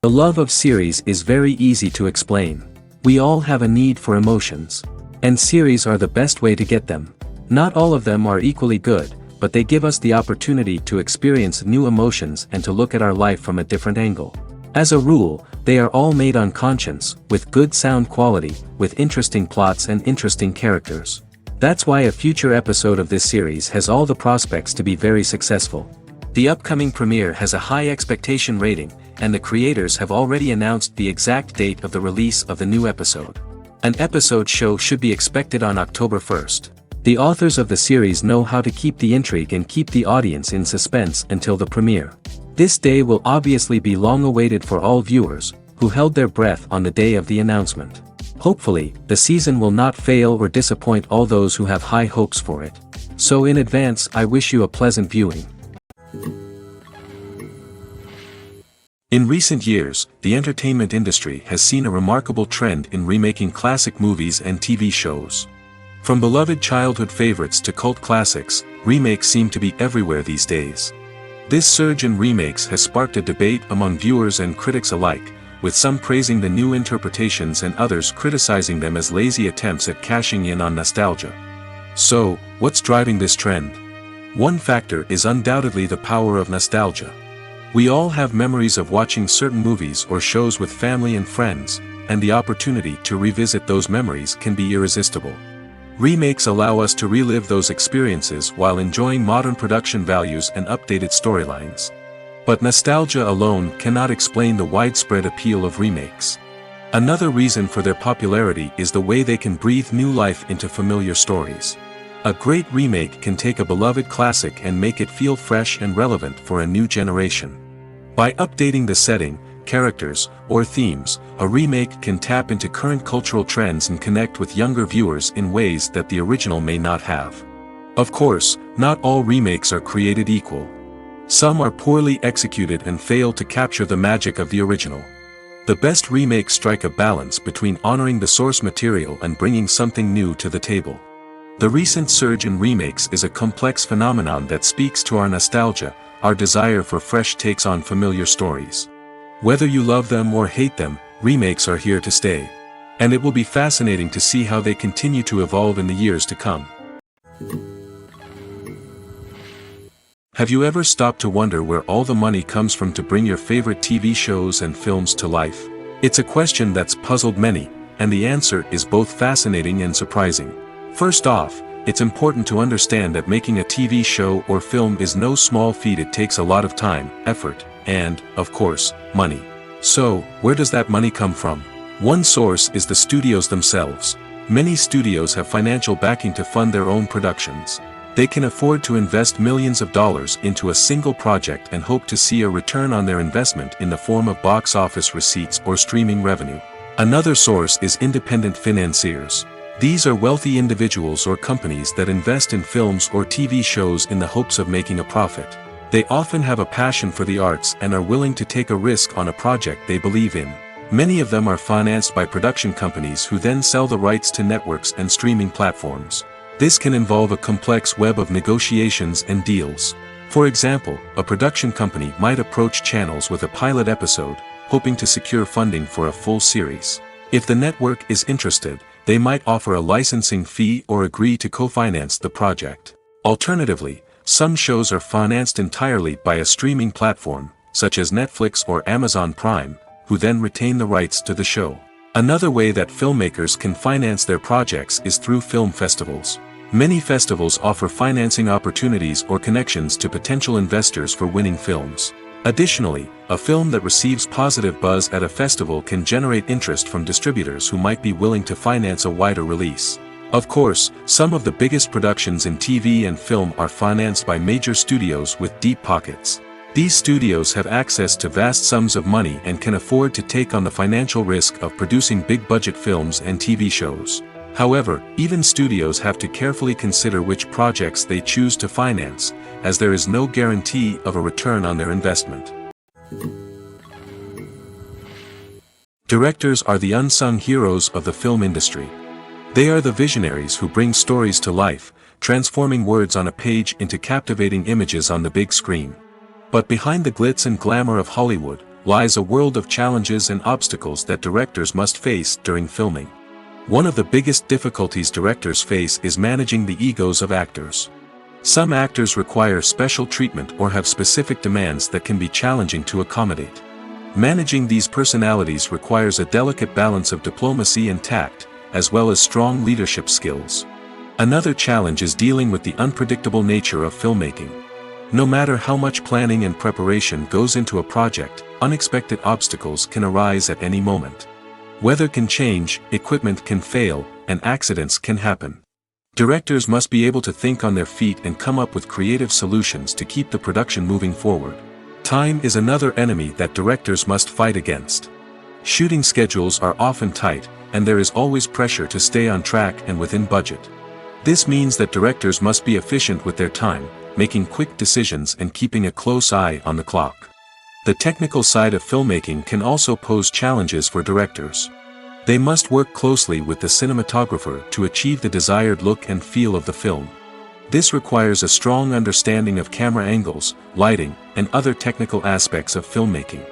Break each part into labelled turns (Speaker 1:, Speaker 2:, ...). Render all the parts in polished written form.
Speaker 1: The love of series is very easy to explain. We all have a need for emotions. And series are the best way to get them. Not all of them are equally good, but they give us the opportunity to experience new emotions and to look at our life from a different angle. As a rule, they are all made on conscience, with good sound quality, with interesting plots and interesting characters. That's why a future episode of this series has all the prospects to be very successful. The upcoming premiere has a high expectation rating, and the creators have already announced the exact date of the release of the new episode. An episode show should be expected on October 1st. The authors of the series know how to keep the intrigue and keep the audience in suspense until the premiere. This day will obviously be long awaited for all viewers, who held their breath on the day of the announcement. Hopefully, the season will not fail or disappoint all those who have high hopes for it. So in advance, I wish you a pleasant viewing. In recent years, the entertainment industry has seen a remarkable trend in remaking classic movies and TV shows. From beloved childhood favorites to cult classics, remakes seem to be everywhere these days. This surge in remakes has sparked a debate among viewers and critics alike, with some praising the new interpretations and others criticizing them as lazy attempts at cashing in on nostalgia. So, what's driving this trend? One factor is undoubtedly the power of nostalgia. We all have memories of watching certain movies or shows with family and friends, and the opportunity to revisit those memories can be irresistible. Remakes allow us to relive those experiences while enjoying modern production values and updated storylines. But nostalgia alone cannot explain the widespread appeal of remakes. Another reason for their popularity is the way they can breathe new life into familiar stories. A great remake can take a beloved classic and make it feel fresh and relevant for a new generation. By updating the setting, characters, or themes, a remake can tap into current cultural trends and connect with younger viewers in ways that the original may not have. Of course, not all remakes are created equal. Some are poorly executed and fail to capture the magic of the original. The best remakes strike a balance between honoring the source material and bringing something new to the table. The recent surge in remakes is a complex phenomenon that speaks to our nostalgia, our desire for fresh takes on familiar stories. Whether you love them or hate them, remakes are here to stay. And it will be fascinating to see how they continue to evolve in the years to come. Have you ever stopped to wonder where all the money comes from to bring your favorite TV shows and films to life? It's a question that's puzzled many, and the answer is both fascinating and surprising. First off, it's important to understand that making a TV show or film is no small feat. It takes a lot of time, effort, and, of course, money. So, where does that money come from? One source is the studios themselves. Many studios have financial backing to fund their own productions. They can afford to invest millions of dollars into a single project and hope to see a return on their investment in the form of box office receipts or streaming revenue. Another source is independent financiers. These are wealthy individuals or companies that invest in films or TV shows in the hopes of making a profit. They often have a passion for the arts and are willing to take a risk on a project they believe in. Many of them are financed by production companies who then sell the rights to networks and streaming platforms. This can involve a complex web of negotiations and deals. For example, a production company might approach channels with a pilot episode, hoping to secure funding for a full series. If the network is interested, they might offer a licensing fee or agree to co-finance the project. Alternatively, some shows are financed entirely by a streaming platform, such as Netflix or Amazon Prime, who then retain the rights to the show. Another way that filmmakers can finance their projects is through film festivals. Many festivals offer financing opportunities or connections to potential investors for winning films. Additionally, a film that receives positive buzz at a festival can generate interest from distributors who might be willing to finance a wider release. Of course, some of the biggest productions in TV and film are financed by major studios with deep pockets. These studios have access to vast sums of money and can afford to take on the financial risk of producing big-budget films and TV shows. However, even studios have to carefully consider which projects they choose to finance, as there is no guarantee of a return on their investment. Directors are the unsung heroes of the film industry. They are the visionaries who bring stories to life, transforming words on a page into captivating images on the big screen. But behind the glitz and glamour of Hollywood lies a world of challenges and obstacles that directors must face during filming. One of the biggest difficulties directors face is managing the egos of actors. Some actors require special treatment or have specific demands that can be challenging to accommodate. Managing these personalities requires a delicate balance of diplomacy and tact, as well as strong leadership skills. Another challenge is dealing with the unpredictable nature of filmmaking. No matter how much planning and preparation goes into a project, unexpected obstacles can arise at any moment. Weather can change, equipment can fail, and accidents can happen. Directors must be able to think on their feet and come up with creative solutions to keep the production moving forward. Time is another enemy that directors must fight against. Shooting schedules are often tight, and there is always pressure to stay on track and within budget. This means that directors must be efficient with their time, making quick decisions and keeping a close eye on the clock. The technical side of filmmaking can also pose challenges for directors. They must work closely with the cinematographer to achieve the desired look and feel of the film. This requires a strong understanding of camera angles, lighting, and other technical aspects of filmmaking.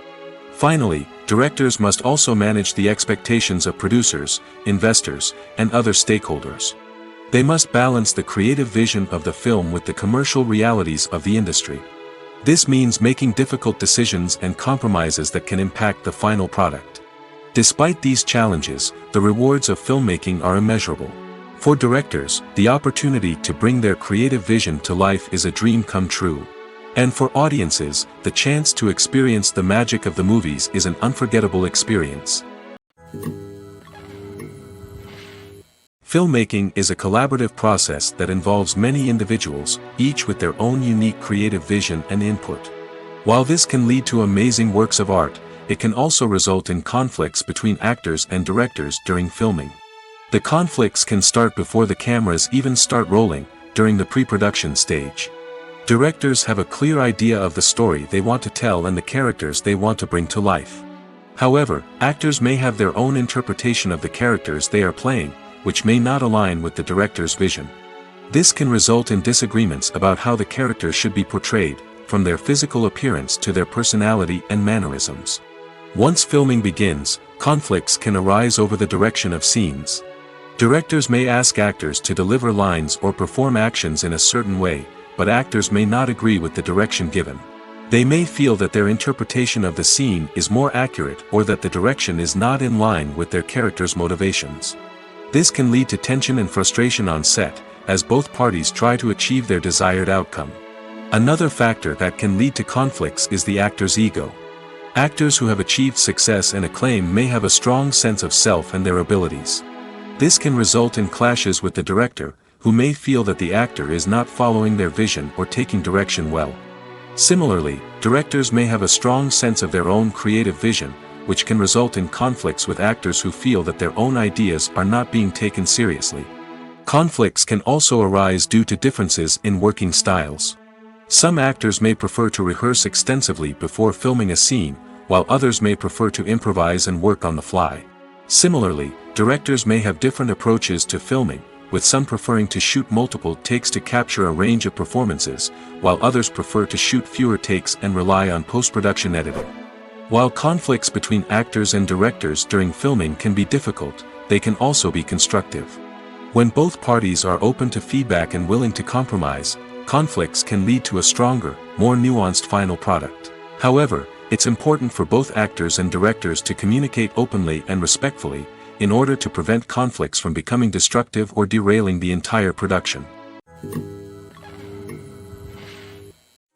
Speaker 1: Finally, directors must also manage the expectations of producers, investors, and other stakeholders. They must balance the creative vision of the film with the commercial realities of the industry. This means making difficult decisions and compromises that can impact the final product. Despite these challenges, the rewards of filmmaking are immeasurable. For directors, the opportunity to bring their creative vision to life is a dream come true. And for audiences, the chance to experience the magic of the movies is an unforgettable experience. Filmmaking is a collaborative process that involves many individuals, each with their own unique creative vision and input. While this can lead to amazing works of art, it can also result in conflicts between actors and directors during filming. The conflicts can start before the cameras even start rolling, during the pre-production stage. Directors have a clear idea of the story they want to tell and the characters they want to bring to life. However, actors may have their own interpretation of the characters they are playing, which may not align with the director's vision. This can result in disagreements about how the characters should be portrayed, from their physical appearance to their personality and mannerisms. Once filming begins, conflicts can arise over the direction of scenes. Directors may ask actors to deliver lines or perform actions in a certain way, but actors may not agree with the direction given. They may feel that their interpretation of the scene is more accurate or that the direction is not in line with their character's motivations. This can lead to tension and frustration on set, as both parties try to achieve their desired outcome. Another factor that can lead to conflicts is the actor's ego. Actors who have achieved success and acclaim may have a strong sense of self and their abilities. This can result in clashes with the director, who may feel that the actor is not following their vision or taking direction well. Similarly, directors may have a strong sense of their own creative vision, which can result in conflicts with actors who feel that their own ideas are not being taken seriously. Conflicts can also arise due to differences in working styles. Some actors may prefer to rehearse extensively before filming a scene, while others may prefer to improvise and work on the fly. Similarly, directors may have different approaches to filming, with some preferring to shoot multiple takes to capture a range of performances, while others prefer to shoot fewer takes and rely on post-production editing. While conflicts between actors and directors during filming can be difficult, they can also be constructive. When both parties are open to feedback and willing to compromise, conflicts can lead to a stronger, more nuanced final product. However, it's important for both actors and directors to communicate openly and respectfully, in order to prevent conflicts from becoming destructive or derailing the entire production.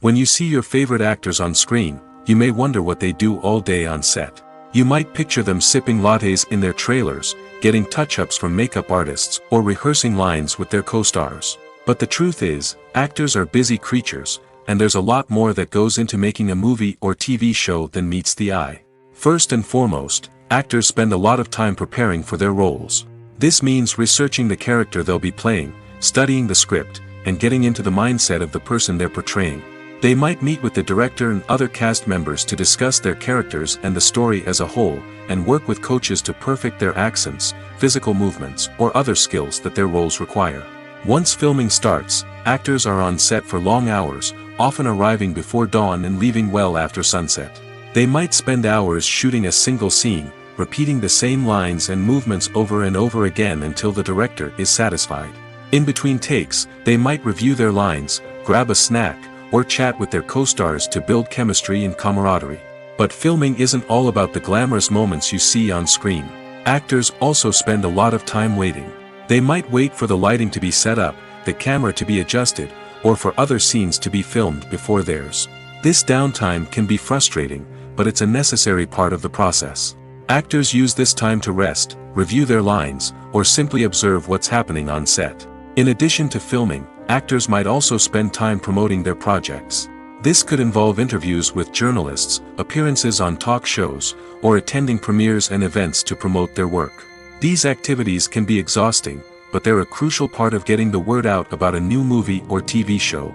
Speaker 1: When you see your favorite actors on screen, you may wonder what they do all day on set. You might picture them sipping lattes in their trailers, getting touch-ups from makeup artists, or rehearsing lines with their co-stars. But the truth is, actors are busy creatures, and there's a lot more that goes into making a movie or TV show than meets the eye. First and foremost, actors spend a lot of time preparing for their roles. This means researching the character they'll be playing, studying the script, and getting into the mindset of the person they're portraying. They might meet with the director and other cast members to discuss their characters and the story as a whole, and work with coaches to perfect their accents, physical movements, or other skills that their roles require. Once filming starts, actors are on set for long hours, often arriving before dawn and leaving well after sunset. They might spend hours shooting a single scene, repeating the same lines and movements over and over again until the director is satisfied. In between takes, they might review their lines, grab a snack, or chat with their co-stars to build chemistry and camaraderie. But filming isn't all about the glamorous moments you see on screen. Actors also spend a lot of time waiting. They might wait for the lighting to be set up, the camera to be adjusted, or for other scenes to be filmed before theirs. This downtime can be frustrating, but it's a necessary part of the process. Actors use this time to rest, review their lines, or simply observe what's happening on set. In addition to filming, actors might also spend time promoting their projects. This could involve interviews with journalists, appearances on talk shows, or attending premieres and events to promote their work. These activities can be exhausting, but they're a crucial part of getting the word out about a new movie or TV show.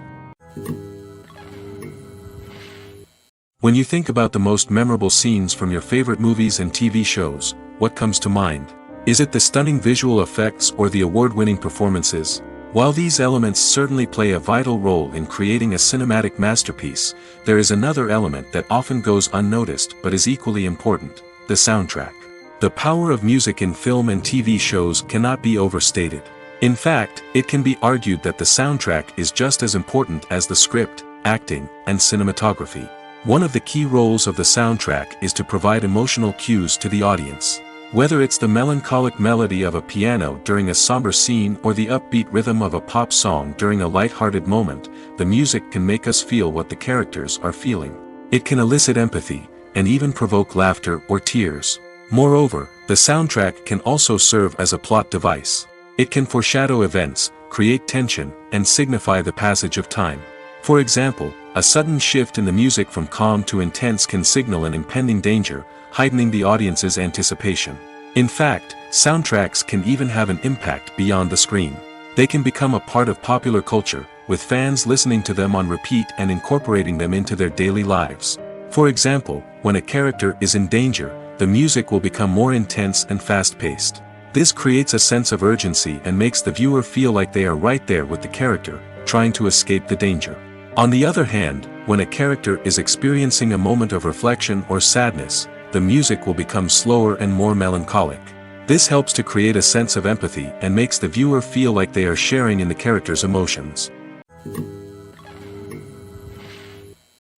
Speaker 1: When you think about the most memorable scenes from your favorite movies and TV shows, what comes to mind? Is it the stunning visual effects or the award-winning performances? While these elements certainly play a vital role in creating a cinematic masterpiece, there is another element that often goes unnoticed but is equally important: the soundtrack. The power of music in film and TV shows cannot be overstated. In fact, it can be argued that the soundtrack is just as important as the script, acting, and cinematography. One of the key roles of the soundtrack is to provide emotional cues to the audience. Whether it's the melancholic melody of a piano during a somber scene or the upbeat rhythm of a pop song during a light-hearted moment, the music can make us feel what the characters are feeling. It can elicit empathy, and even provoke laughter or tears. Moreover, the soundtrack can also serve as a plot device. It can foreshadow events, create tension, and signify the passage of time. For example, a sudden shift in the music from calm to intense can signal an impending danger, heightening the audience's anticipation. In fact, soundtracks can even have an impact beyond the screen. They can become a part of popular culture, with fans listening to them on repeat and incorporating them into their daily lives. For example, when a character is in danger, the music will become more intense and fast-paced. This creates a sense of urgency and makes the viewer feel like they are right there with the character, trying to escape the danger. On the other hand, when a character is experiencing a moment of reflection or sadness, the music will become slower and more melancholic. This helps to create a sense of empathy and makes the viewer feel like they are sharing in the character's emotions.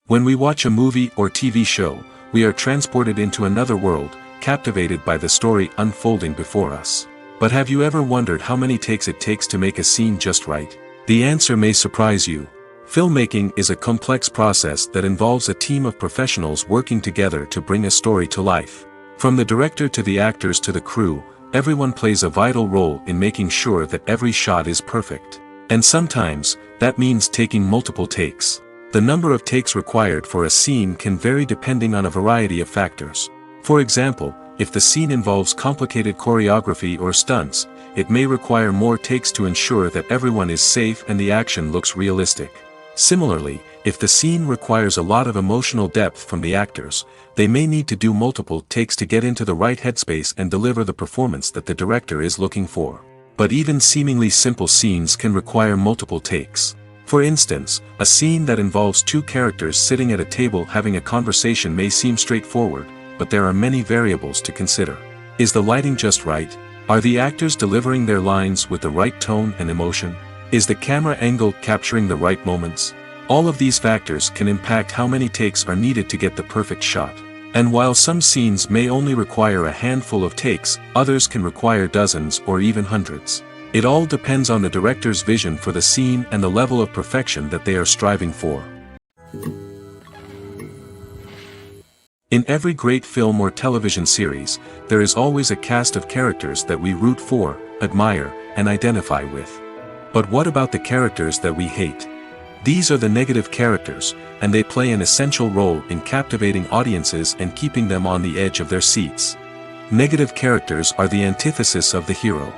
Speaker 1: When we watch a movie or TV show, we are transported into another world, captivated by the story unfolding before us. But have you ever wondered how many takes it takes to make a scene just right? The answer may surprise you. Filmmaking is a complex process that involves a team of professionals working together to bring a story to life. From the director to the actors to the crew, everyone plays a vital role in making sure that every shot is perfect. And sometimes, that means taking multiple takes. The number of takes required for a scene can vary depending on a variety of factors. For example, if the scene involves complicated choreography or stunts, it may require more takes to ensure that everyone is safe and the action looks realistic. Similarly, if the scene requires a lot of emotional depth from the actors, they may need to do multiple takes to get into the right headspace and deliver the performance that the director is looking for. But even seemingly simple scenes can require multiple takes. For instance, a scene that involves two characters sitting at a table having a conversation may seem straightforward, but there are many variables to consider. Is the lighting just right? Are the actors delivering their lines with the right tone and emotion? Is the camera angle capturing the right moments? All of these factors can impact how many takes are needed to get the perfect shot. And while some scenes may only require a handful of takes, others can require dozens or even hundreds. It all depends on the director's vision for the scene and the level of perfection that they are striving for. In every great film or television series, there is always a cast of characters that we root for, admire, and identify with. But what about the characters that we hate? These are the negative characters, and they play an essential role in captivating audiences and keeping them on the edge of their seats. Negative characters are the antithesis of the hero.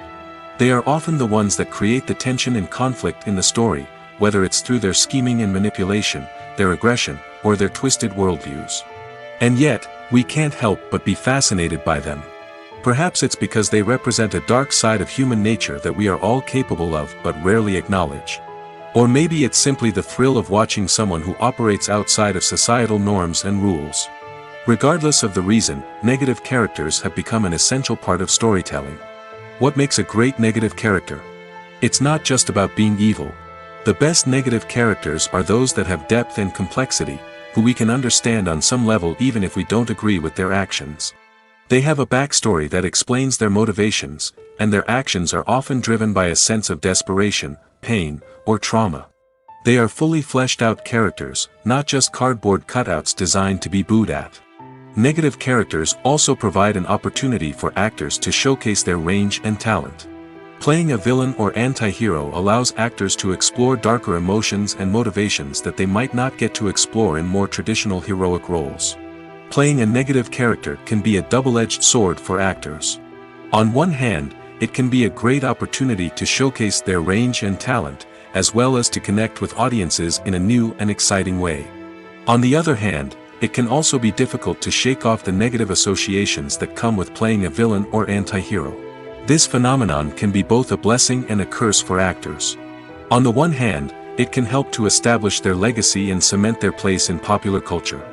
Speaker 1: They are often the ones that create the tension and conflict in the story, whether it's through their scheming and manipulation, their aggression, or their twisted worldviews. And yet, we can't help but be fascinated by them. Perhaps it's because they represent a dark side of human nature that we are all capable of but rarely acknowledge. Or maybe it's simply the thrill of watching someone who operates outside of societal norms and rules. Regardless of the reason, negative characters have become an essential part of storytelling. What makes a great negative character? It's not just about being evil. The best negative characters are those that have depth and complexity, who we can understand on some level even if we don't agree with their actions. They have a backstory that explains their motivations, and their actions are often driven by a sense of desperation, pain, or trauma. They are fully fleshed out characters, not just cardboard cutouts designed to be booed at. Negative characters also provide an opportunity for actors to showcase their range and talent. Playing a villain or anti-hero allows actors to explore darker emotions and motivations that they might not get to explore in more traditional heroic roles. Playing a negative character can be a double-edged sword for actors. On one hand, it can be a great opportunity to showcase their range and talent, as well as to connect with audiences in a new and exciting way. On the other hand, it can also be difficult to shake off the negative associations that come with playing a villain or anti-hero. This phenomenon can be both a blessing and a curse for actors. On the one hand, it can help to establish their legacy and cement their place in popular culture.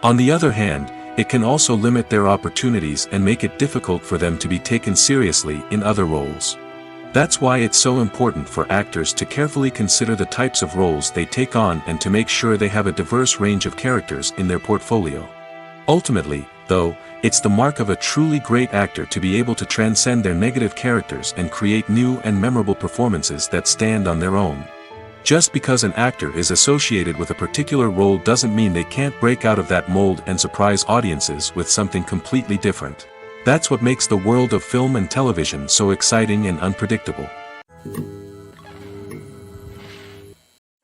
Speaker 1: On the other hand, it can also limit their opportunities and make it difficult for them to be taken seriously in other roles. That's why it's so important for actors to carefully consider the types of roles they take on and to make sure they have a diverse range of characters in their portfolio. Ultimately, though, it's the mark of a truly great actor to be able to transcend their negative characters and create new and memorable performances that stand on their own. Just because an actor is associated with a particular role doesn't mean they can't break out of that mold and surprise audiences with something completely different. That's what makes the world of film and television so exciting and unpredictable.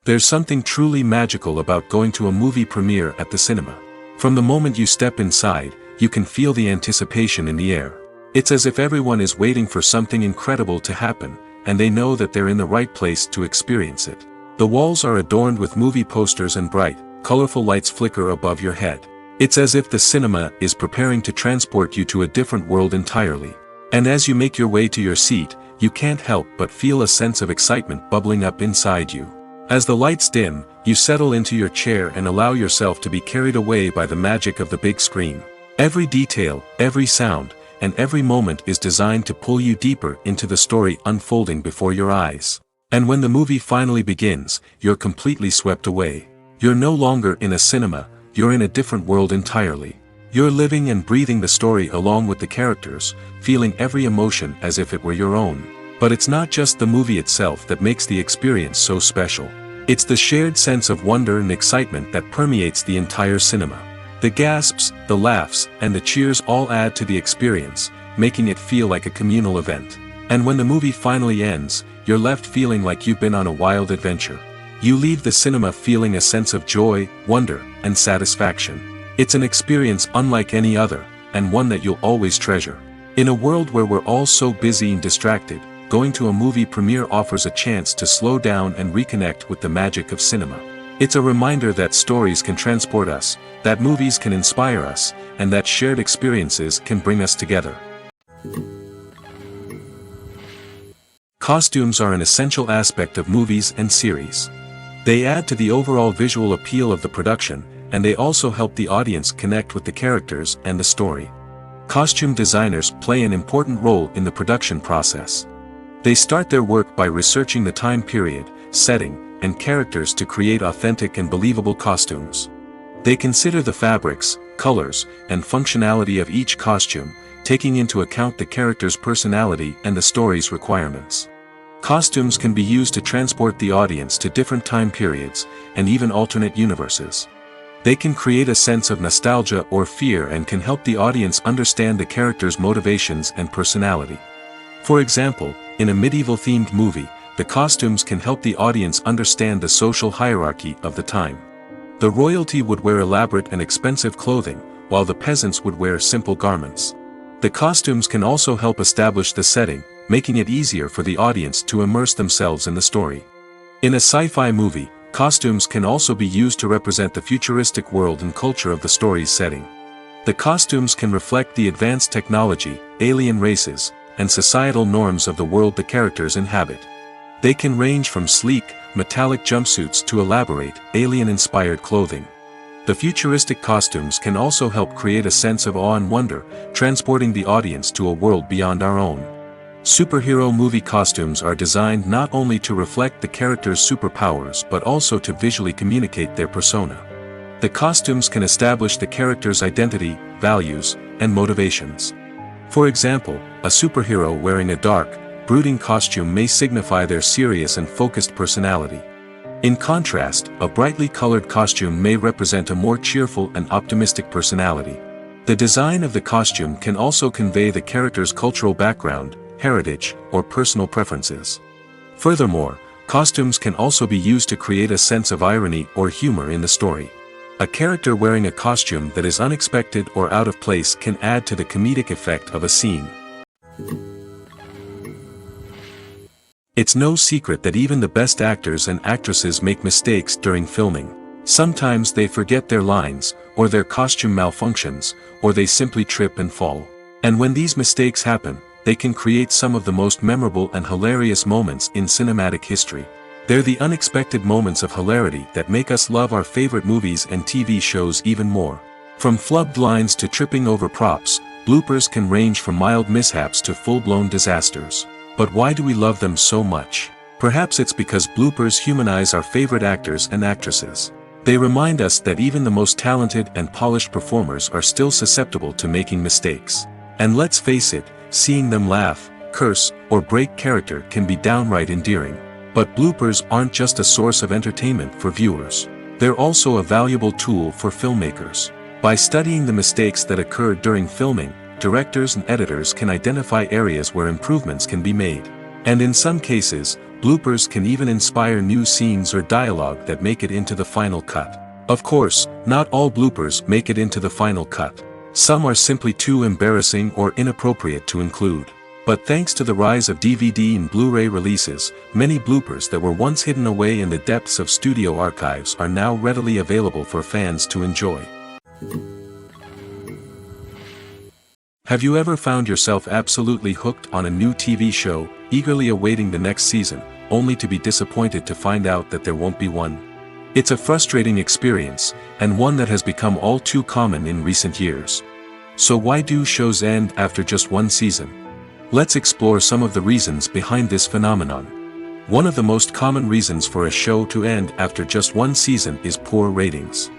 Speaker 1: There's something truly magical about going to a movie premiere at the cinema. From the moment you step inside, you can feel the anticipation in the air. It's as if everyone is waiting for something incredible to happen, and they know that they're in the right place to experience it. The walls are adorned with movie posters and bright, colorful lights flicker above your head. It's as if the cinema is preparing to transport you to a different world entirely. And as you make your way to your seat, you can't help but feel a sense of excitement bubbling up inside you. As the lights dim, you settle into your chair and allow yourself to be carried away by the magic of the big screen. Every detail, every sound, and every moment is designed to pull you deeper into the story unfolding before your eyes. And when the movie finally begins, you're completely swept away. You're no longer in a cinema, you're in a different world entirely. You're living and breathing the story along with the characters, feeling every emotion as if it were your own. But it's not just the movie itself that makes the experience so special. It's the shared sense of wonder and excitement that permeates the entire cinema. The gasps, the laughs, and the cheers all add to the experience, making it feel like a communal event. And when the movie finally ends, you're left feeling like you've been on a wild adventure. You leave the cinema feeling a sense of joy, wonder, and satisfaction. It's an experience unlike any other, and one that you'll always treasure. In a world where we're all so busy and distracted, going to a movie premiere offers a chance to slow down and reconnect with the magic of cinema. It's a reminder that stories can transport us, that movies can inspire us, and that shared experiences can bring us together. Costumes are an essential aspect of movies and series. They add to the overall visual appeal of the production, and they also help the audience connect with the characters and the story. Costume designers play an important role in the production process. They start their work by researching the time period, setting, and characters to create authentic and believable costumes. They consider the fabrics, colors, and functionality of each costume, taking into account the character's personality and the story's requirements. Costumes can be used to transport the audience to different time periods, and even alternate universes. They can create a sense of nostalgia or fear and can help the audience understand the character's motivations and personality. For example, in a medieval-themed movie, the costumes can help the audience understand the social hierarchy of the time. The royalty would wear elaborate and expensive clothing, while the peasants would wear simple garments. The costumes can also help establish the setting, making it easier for the audience to immerse themselves in the story. In a sci-fi movie, costumes can also be used to represent the futuristic world and culture of the story's setting. The costumes can reflect the advanced technology, alien races, and societal norms of the world the characters inhabit. They can range from sleek, metallic jumpsuits to elaborate, alien-inspired clothing. The futuristic costumes can also help create a sense of awe and wonder, transporting the audience to a world beyond our own. Superhero movie costumes are designed not only to reflect the character's superpowers but also to visually communicate their persona. The costumes can establish the character's identity, values, and motivations. For example, a superhero wearing a dark, brooding costume may signify their serious and focused personality. In contrast, a brightly colored costume may represent a more cheerful and optimistic personality. The design of the costume can also convey the character's cultural background, heritage, or personal preferences. Furthermore, costumes can also be used to create a sense of irony or humor in the story. A character wearing a costume that is unexpected or out of place can add to the comedic effect of a scene. It's no secret that even the best actors and actresses make mistakes during filming. Sometimes they forget their lines, or their costume malfunctions, or they simply trip and fall. And when these mistakes happen, they can create some of the most memorable and hilarious moments in cinematic history. They're the unexpected moments of hilarity that make us love our favorite movies and TV shows even more. From flubbed lines to tripping over props, bloopers can range from mild mishaps to full-blown disasters. But why do we love them so much? Perhaps it's because bloopers humanize our favorite actors and actresses. They remind us that even the most talented and polished performers are still susceptible to making mistakes. And let's face it, seeing them laugh, curse, or break character can be downright endearing. But bloopers aren't just a source of entertainment for viewers. They're also a valuable tool for filmmakers. By studying the mistakes that occurred during filming, directors and editors can identify areas where improvements can be made. And in some cases, bloopers can even inspire new scenes or dialogue that make it into the final cut. Of course, not all bloopers make it into the final cut. Some are simply too embarrassing or inappropriate to include. But thanks to the rise of DVD and Blu-ray releases, many bloopers that were once hidden away in the depths of studio archives are now readily available for fans to enjoy. Have you ever found yourself absolutely hooked on a new TV show, eagerly awaiting the next season, only to be disappointed to find out that there won't be one? It's a frustrating experience, and one that has become all too common in recent years. So why do shows end after just one season? Let's explore some of the reasons behind this phenomenon. One of the most common reasons for a show to end after just one season is poor ratings.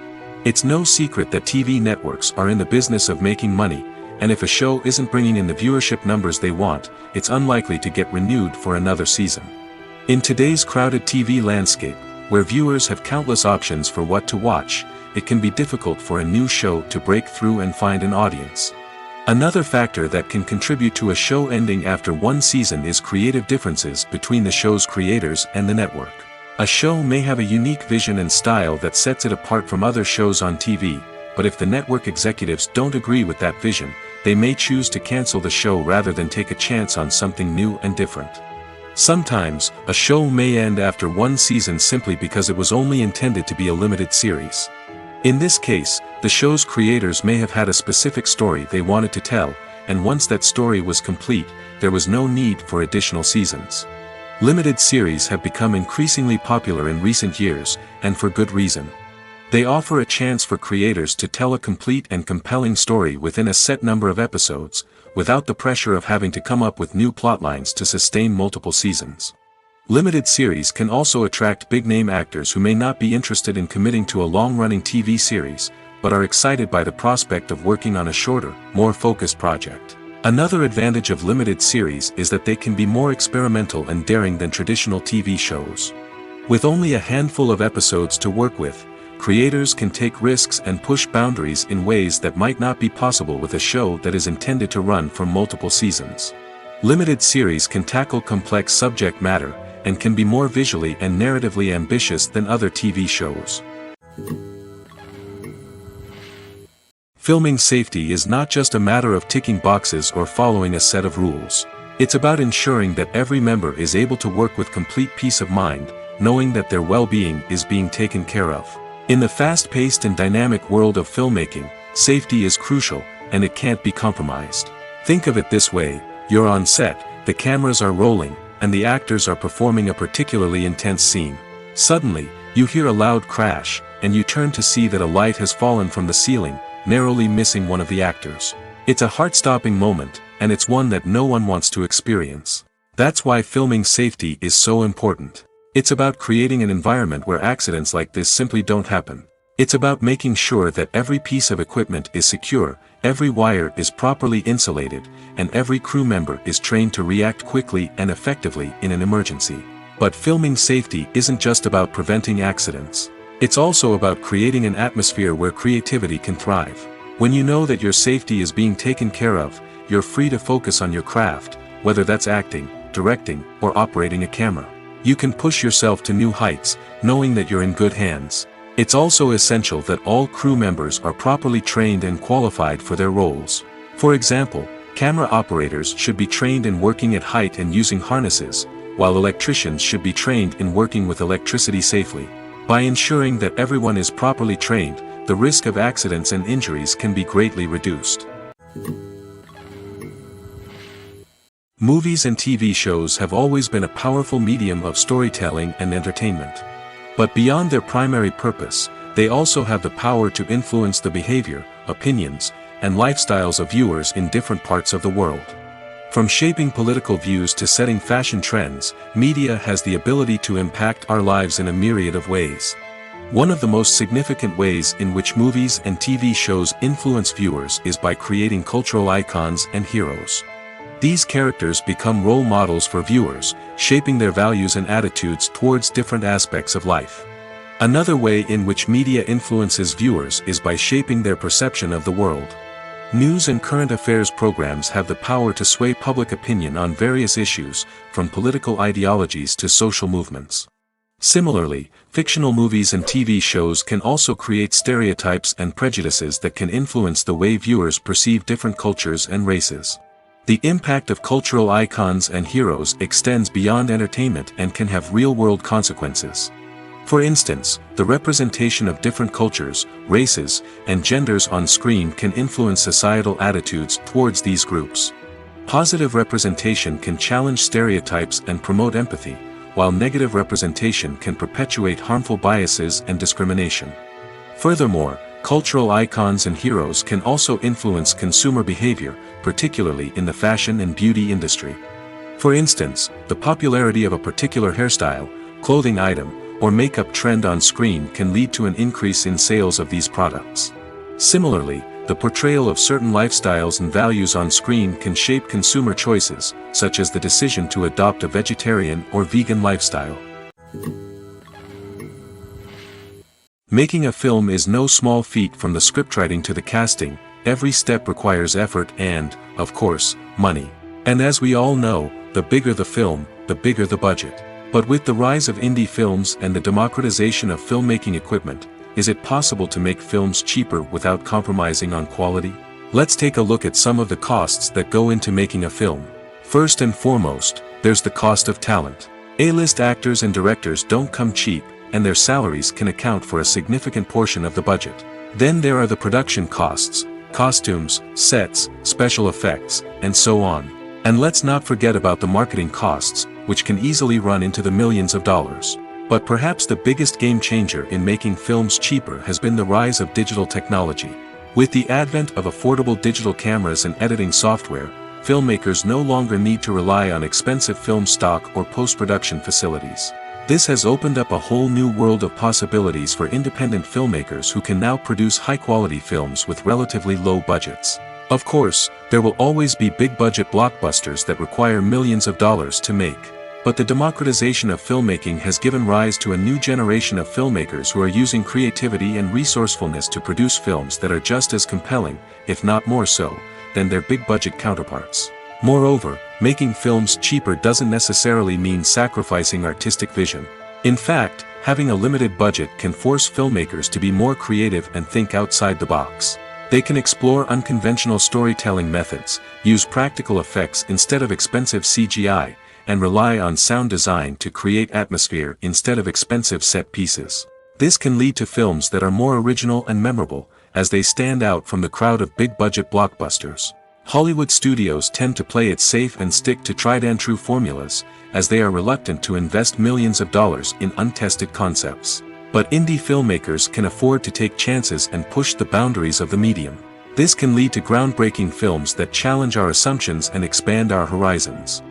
Speaker 1: It's no secret that TV networks are in the business of making money, and if a show isn't bringing in the viewership numbers they want, it's unlikely to get renewed for another season. In today's crowded TV landscape, where viewers have countless options for what to watch, it can be difficult for a new show to break through and find an audience. Another factor that can contribute to a show ending after one season is creative differences between the show's creators and the network. A show may have a unique vision and style that sets it apart from other shows on TV, but if the network executives don't agree with that vision, they may choose to cancel the show rather than take a chance on something new and different. Sometimes, a show may end after one season simply because it was only intended to be a limited series. In this case, the show's creators may have had a specific story they wanted to tell, and once that story was complete, there was no need for additional seasons. Limited series have become increasingly popular in recent years, and for good reason. They offer a chance for creators to tell a complete and compelling story within a set number of episodes, without the pressure of having to come up with new plotlines to sustain multiple seasons. Limited series can also attract big-name actors who may not be interested in committing to a long-running TV series, but are excited by the prospect of working on a shorter, more focused project. Another advantage of limited series is that they can be more experimental and daring than traditional TV shows. With only a handful of episodes to work with, creators can take risks and push boundaries in ways that might not be possible with a show that is intended to run for multiple seasons. Limited series can tackle complex subject matter, and can be more visually and narratively ambitious than other TV shows. Filming safety is not just a matter of ticking boxes or following a set of rules. It's about ensuring that every member is able to work with complete peace of mind, knowing that their well-being is being taken care of. In the fast-paced and dynamic world of filmmaking, safety is crucial, and it can't be compromised. Think of it this way: you're on set, the cameras are rolling, and the actors are performing a particularly intense scene. Suddenly, you hear a loud crash, and you turn to see that a light has fallen from the ceiling, narrowly missing one of the actors. It's a heart-stopping moment, and it's one that no one wants to experience. That's why filming safety is so important. It's about creating an environment where accidents like this simply don't happen. It's about making sure that every piece of equipment is secure, every wire is properly insulated, and every crew member is trained to react quickly and effectively in an emergency. But filming safety isn't just about preventing accidents. It's also about creating an atmosphere where creativity can thrive. When you know that your safety is being taken care of, you're free to focus on your craft, whether that's acting, directing, or operating a camera. You can push yourself to new heights, knowing that you're in good hands. It's also essential that all crew members are properly trained and qualified for their roles. For example, camera operators should be trained in working at height and using harnesses, while electricians should be trained in working with electricity safely. By ensuring that everyone is properly trained, the risk of accidents and injuries can be greatly reduced. Movies and TV shows have always been a powerful medium of storytelling and entertainment. But beyond their primary purpose, they also have the power to influence the behavior, opinions, and lifestyles of viewers in different parts of the world. From shaping political views to setting fashion trends, media has the ability to impact our lives in a myriad of ways. One of the most significant ways in which movies and TV shows influence viewers is by creating cultural icons and heroes. These characters become role models for viewers, shaping their values and attitudes towards different aspects of life. Another way in which media influences viewers is by shaping their perception of the world. News and current affairs programs have the power to sway public opinion on various issues, from political ideologies to social movements. Similarly, fictional movies and TV shows can also create stereotypes and prejudices that can influence the way viewers perceive different cultures and races. The impact of cultural icons and heroes extends beyond entertainment and can have real-world consequences. For instance, the representation of different cultures, races, and genders on screen can influence societal attitudes towards these groups. Positive representation can challenge stereotypes and promote empathy, while negative representation can perpetuate harmful biases and discrimination. Furthermore, cultural icons and heroes can also influence consumer behavior, particularly in the fashion and beauty industry. For instance, the popularity of a particular hairstyle, clothing item, or makeup trend on screen can lead to an increase in sales of these products. Similarly, the portrayal of certain lifestyles and values on screen can shape consumer choices, such as the decision to adopt a vegetarian or vegan lifestyle. Making a film is no small feat. From the scriptwriting to the casting, every step requires effort and, of course, money. And as we all know, the bigger the film, the bigger the budget. But with the rise of indie films and the democratization of filmmaking equipment, is it possible to make films cheaper without compromising on quality? Let's take a look at some of the costs that go into making a film. First and foremost, there's the cost of talent. A-list actors and directors don't come cheap, and their salaries can account for a significant portion of the budget. Then there are the production costs, costumes, sets, special effects, and so on. And let's not forget about the marketing costs, which can easily run into the millions of dollars. But perhaps the biggest game changer in making films cheaper has been the rise of digital technology. With the advent of affordable digital cameras and editing software, filmmakers no longer need to rely on expensive film stock or post-production facilities. This has opened up a whole new world of possibilities for independent filmmakers who can now produce high-quality films with relatively low budgets. Of course, there will always be big-budget blockbusters that require millions of dollars to make. But the democratization of filmmaking has given rise to a new generation of filmmakers who are using creativity and resourcefulness to produce films that are just as compelling, if not more so, than their big-budget counterparts. Moreover, making films cheaper doesn't necessarily mean sacrificing artistic vision. In fact, having a limited budget can force filmmakers to be more creative and think outside the box. They can explore unconventional storytelling methods, use practical effects instead of expensive CGI, and rely on sound design to create atmosphere instead of expensive set pieces. This can lead to films that are more original and memorable, as they stand out from the crowd of big-budget blockbusters. Hollywood studios tend to play it safe and stick to tried-and-true formulas, as they are reluctant to invest millions of dollars in untested concepts. But indie filmmakers can afford to take chances and push the boundaries of the medium. This can lead to groundbreaking films that challenge our assumptions and expand our horizons.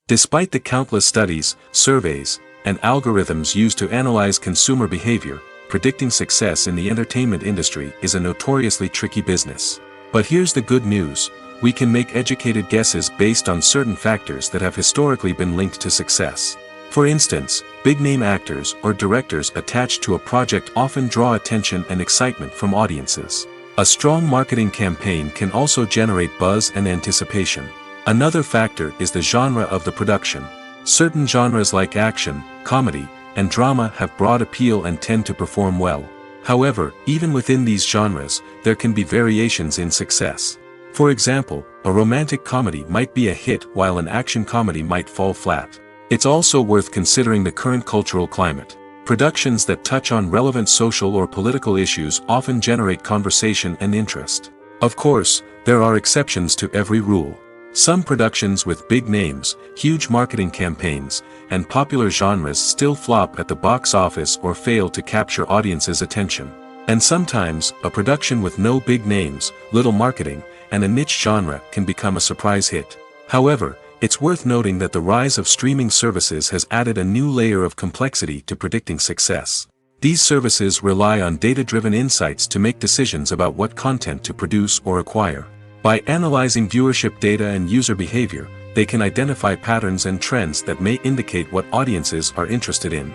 Speaker 1: Despite the countless studies, surveys, and algorithms used to analyze consumer behavior, predicting success in the entertainment industry is a notoriously tricky business. But here's the good news: we can make educated guesses based on certain factors that have historically been linked to success. For instance, big-name actors or directors attached to a project often draw attention and excitement from audiences. A strong marketing campaign can also generate buzz and anticipation. Another factor is the genre of the production. Certain genres like action, comedy, and drama have broad appeal and tend to perform well. However, even within these genres, there can be variations in success. For example, a romantic comedy might be a hit while an action comedy might fall flat. It's also worth considering the current cultural climate. Productions that touch on relevant social or political issues often generate conversation and interest. Of course, there are exceptions to every rule. Some productions with big names, huge marketing campaigns, and popular genres still flop at the box office or fail to capture audiences' attention. And sometimes, a production with no big names, little marketing, and a niche genre can become a surprise hit. However, it's worth noting that the rise of streaming services has added a new layer of complexity to predicting success. These services rely on data-driven insights to make decisions about what content to produce or acquire. By analyzing viewership data and user behavior, they can identify patterns and trends that may indicate what audiences are interested in.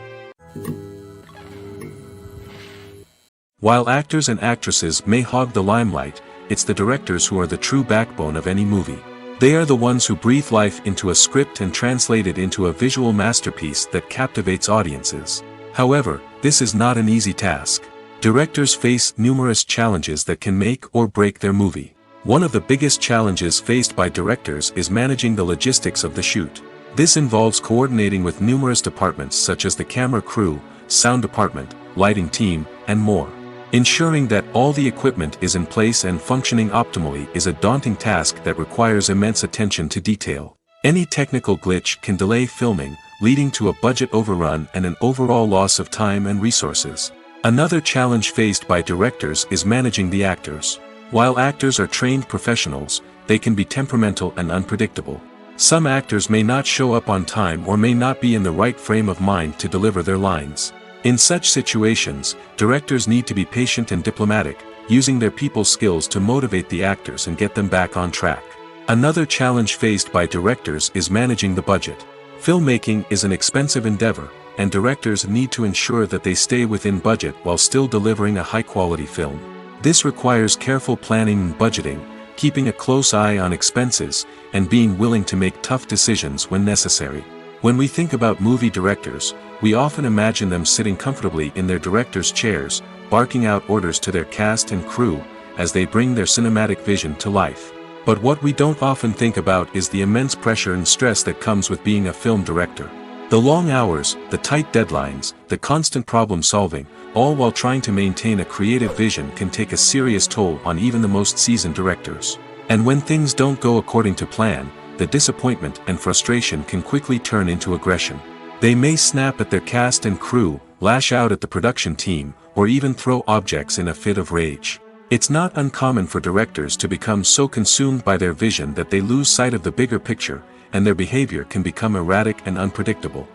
Speaker 1: While actors and actresses may hog the limelight, it's the directors who are the true backbone of any movie. They are the ones who breathe life into a script and translate it into a visual masterpiece that captivates audiences. However, this is not an easy task. Directors face numerous challenges that can make or break their movie. One of the biggest challenges faced by directors is managing the logistics of the shoot. This involves coordinating with numerous departments such as the camera crew, sound department, lighting team, and more. Ensuring that all the equipment is in place and functioning optimally is a daunting task that requires immense attention to detail. Any technical glitch can delay filming, leading to a budget overrun and an overall loss of time and resources. Another challenge faced by directors is managing the actors. While actors are trained professionals, they can be temperamental and unpredictable. Some actors may not show up on time or may not be in the right frame of mind to deliver their lines. In such situations, directors need to be patient and diplomatic, using their people skills to motivate the actors and get them back on track. Another challenge faced by directors is managing the budget. Filmmaking is an expensive endeavor, and directors need to ensure that they stay within budget while still delivering a high-quality film. This requires careful planning and budgeting, keeping a close eye on expenses, and being willing to make tough decisions when necessary. When we think about movie directors, we often imagine them sitting comfortably in their director's chairs, barking out orders to their cast and crew, as they bring their cinematic vision to life. But what we don't often think about is the immense pressure and stress that comes with being a film director. The long hours, the tight deadlines, the constant problem solving, all while trying to maintain a creative vision can take a serious toll on even the most seasoned directors. And when things don't go according to plan, the disappointment and frustration can quickly turn into aggression. They may snap at their cast and crew, lash out at the production team, or even throw objects in a fit of rage. It's not uncommon for directors to become so consumed by their vision that they lose sight of the bigger picture, and their behavior can become erratic and unpredictable.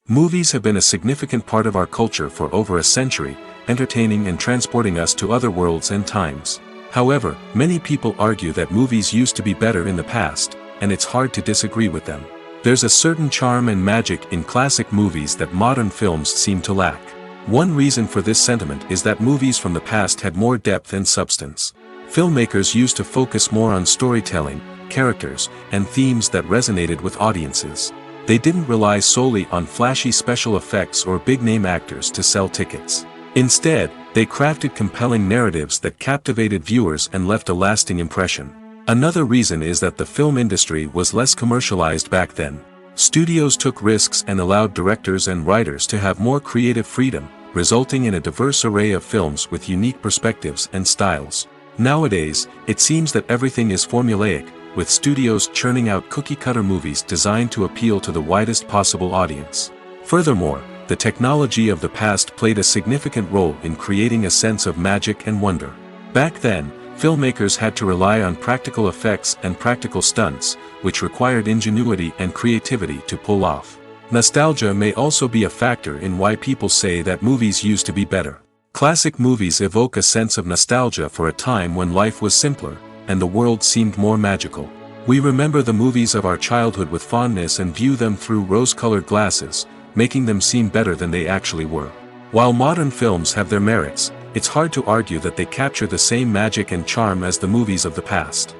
Speaker 1: Movies have been a significant part of our culture for over a century, entertaining and transporting us to other worlds and times. However, many people argue that movies used to be better in the past, and it's hard to disagree with them. There's a certain charm and magic in classic movies that modern films seem to lack. One reason for this sentiment is that movies from the past had more depth and substance. Filmmakers used to focus more on storytelling, characters, and themes that resonated with audiences. They didn't rely solely on flashy special effects or big-name actors to sell tickets. Instead, they crafted compelling narratives that captivated viewers and left a lasting impression. Another reason is that the film industry was less commercialized back then. Studios took risks and allowed directors and writers to have more creative freedom, resulting in a diverse array of films with unique perspectives and styles. Nowadays, it seems that everything is formulaic, with studios churning out cookie-cutter movies designed to appeal to the widest possible audience. Furthermore, the technology of the past played a significant role in creating a sense of magic and wonder. Back then, filmmakers had to rely on practical effects and practical stunts, which required ingenuity and creativity to pull off. Nostalgia may also be a factor in why people say that movies used to be better. Classic movies evoke a sense of nostalgia for a time when life was simpler, and the world seemed more magical. We remember the movies of our childhood with fondness and view them through rose-colored glasses, making them seem better than they actually were. While modern films have their merits, it's hard to argue that they capture the same magic and charm as the movies of the past.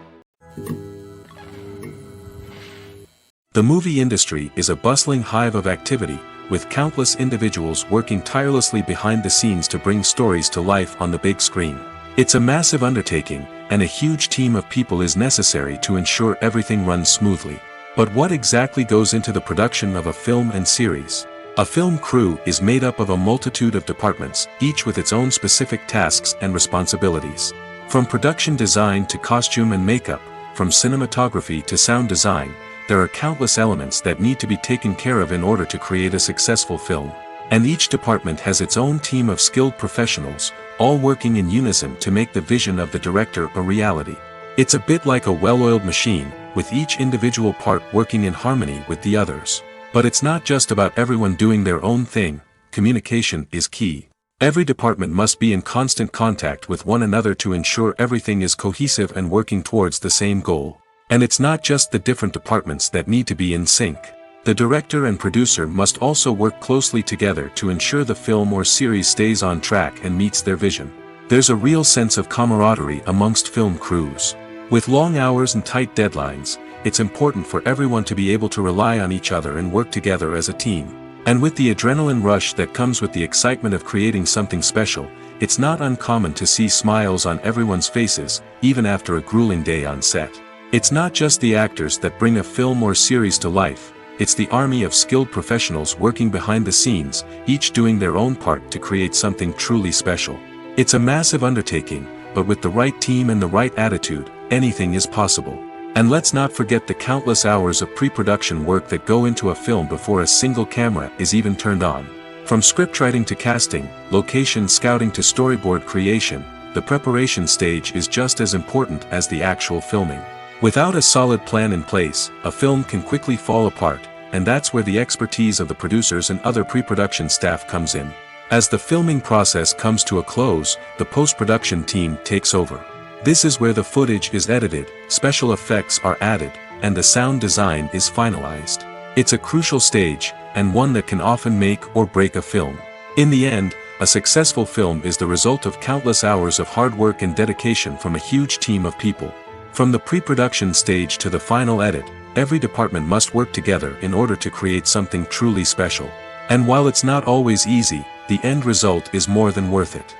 Speaker 1: The movie industry is a bustling hive of activity, with countless individuals working tirelessly behind the scenes to bring stories to life on the big screen. It's a massive undertaking, and a huge team of people is necessary to ensure everything runs smoothly. But what exactly goes into the production of a film and series? A film crew is made up of a multitude of departments, each with its own specific tasks and responsibilities. From production design to costume and makeup, from cinematography to sound design, there are countless elements that need to be taken care of in order to create a successful film. And each department has its own team of skilled professionals, all working in unison to make the vision of the director a reality. It's a bit like a well-oiled machine, with each individual part working in harmony with the others. But it's not just about everyone doing their own thing. Communication is key. Every department must be in constant contact with one another to ensure everything is cohesive and working towards the same goal. And it's not just the different departments that need to be in sync. The director and producer must also work closely together to ensure the film or series stays on track and meets their vision. There's a real sense of camaraderie amongst film crews. With long hours and tight deadlines, it's important for everyone to be able to rely on each other and work together as a team. And with the adrenaline rush that comes with the excitement of creating something special, it's not uncommon to see smiles on everyone's faces, even after a grueling day on set. It's not just the actors that bring a film or series to life, it's the army of skilled professionals working behind the scenes, each doing their own part to create something truly special. It's a massive undertaking, but with the right team and the right attitude, anything is possible. And let's not forget the countless hours of pre-production work that go into a film before a single camera is even turned on. From scriptwriting to casting, location scouting to storyboard creation, the preparation stage is just as important as the actual filming. Without a solid plan in place, a film can quickly fall apart, and that's where the expertise of the producers and other pre-production staff comes in. As the filming process comes to a close, the post-production team takes over. This is where the footage is edited, special effects are added, and the sound design is finalized. It's a crucial stage, and one that can often make or break a film. In the end, a successful film is the result of countless hours of hard work and dedication from a huge team of people. From the pre-production stage to the final edit, every department must work together in order to create something truly special. And while it's not always easy, the end result is more than worth it.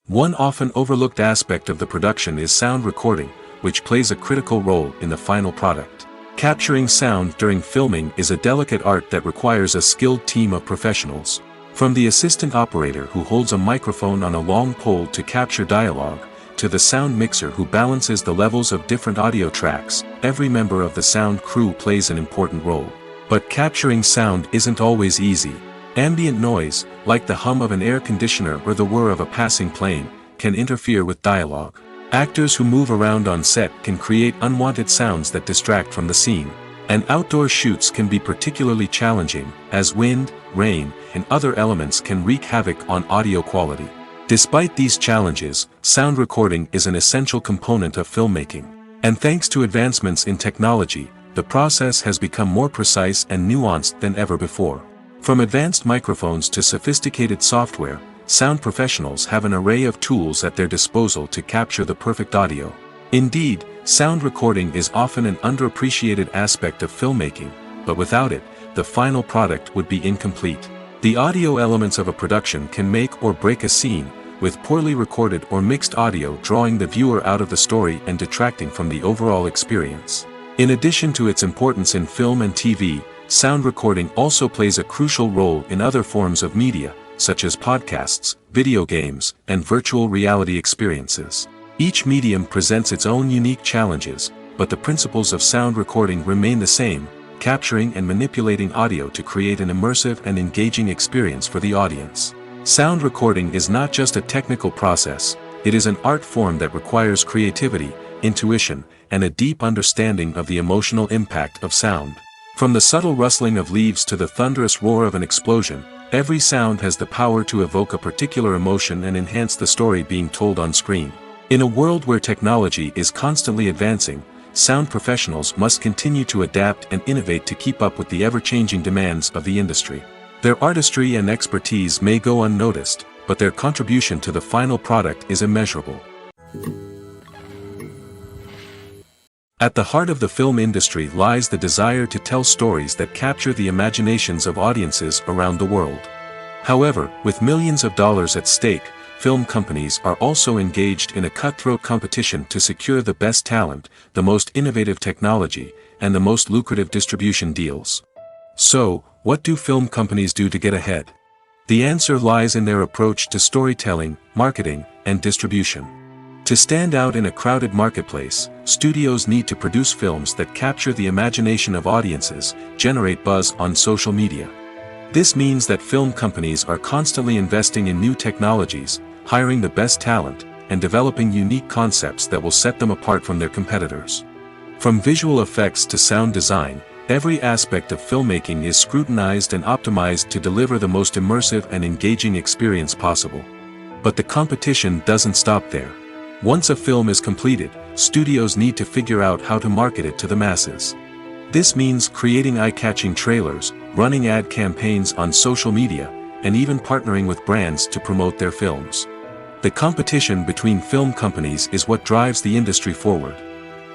Speaker 1: One often overlooked aspect of the production is sound recording, which plays a critical role in the final product. Capturing sound during filming is a delicate art that requires a skilled team of professionals. From the assistant operator who holds a microphone on a long pole to capture dialogue, to the sound mixer who balances the levels of different audio tracks, every member of the sound crew plays an important role. But capturing sound isn't always easy. Ambient noise, like the hum of an air conditioner or the whir of a passing plane, can interfere with dialogue. Actors who move around on set can create unwanted sounds that distract from the scene. And outdoor shoots can be particularly challenging, as wind, rain, and other elements can wreak havoc on audio quality. Despite these challenges, sound recording is an essential component of filmmaking. And thanks to advancements in technology, the process has become more precise and nuanced than ever before. From advanced microphones to sophisticated software, sound professionals have an array of tools at their disposal to capture the perfect audio. Indeed, sound recording is often an underappreciated aspect of filmmaking, but without it, the final product would be incomplete. The audio elements of a production can make or break a scene, with poorly recorded or mixed audio drawing the viewer out of the story and detracting from the overall experience. In addition to its importance in film and TV, sound recording also plays a crucial role in other forms of media, such as podcasts, video games, and virtual reality experiences. Each medium presents its own unique challenges, but the principles of sound recording remain the same, capturing and manipulating audio to create an immersive and engaging experience for the audience. Sound recording is not just a technical process, it is an art form that requires creativity, intuition, and a deep understanding of the emotional impact of sound. From the subtle rustling of leaves to the thunderous roar of an explosion, every sound has the power to evoke a particular emotion and enhance the story being told on screen. In a world where technology is constantly advancing, sound professionals must continue to adapt and innovate to keep up with the ever-changing demands of the industry. Their artistry and expertise may go unnoticed, but their contribution to the final product is immeasurable. At the heart of the film industry lies the desire to tell stories that capture the imaginations of audiences around the world. However, with millions of dollars at stake, film companies are also engaged in a cutthroat competition to secure the best talent, the most innovative technology, and the most lucrative distribution deals. So, what do film companies do to get ahead? The answer lies in their approach to storytelling, marketing, and distribution. To stand out in a crowded marketplace, studios need to produce films that capture the imagination of audiences, generate buzz on social media. This means that film companies are constantly investing in new technologies, hiring the best talent, and developing unique concepts that will set them apart from their competitors. From visual effects to sound design, every aspect of filmmaking is scrutinized and optimized to deliver the most immersive and engaging experience possible. But the competition doesn't stop there. Once a film is completed, studios need to figure out how to market it to the masses. This means creating eye-catching trailers, running ad campaigns on social media, and even partnering with brands to promote their films. The competition between film companies is what drives the industry forward.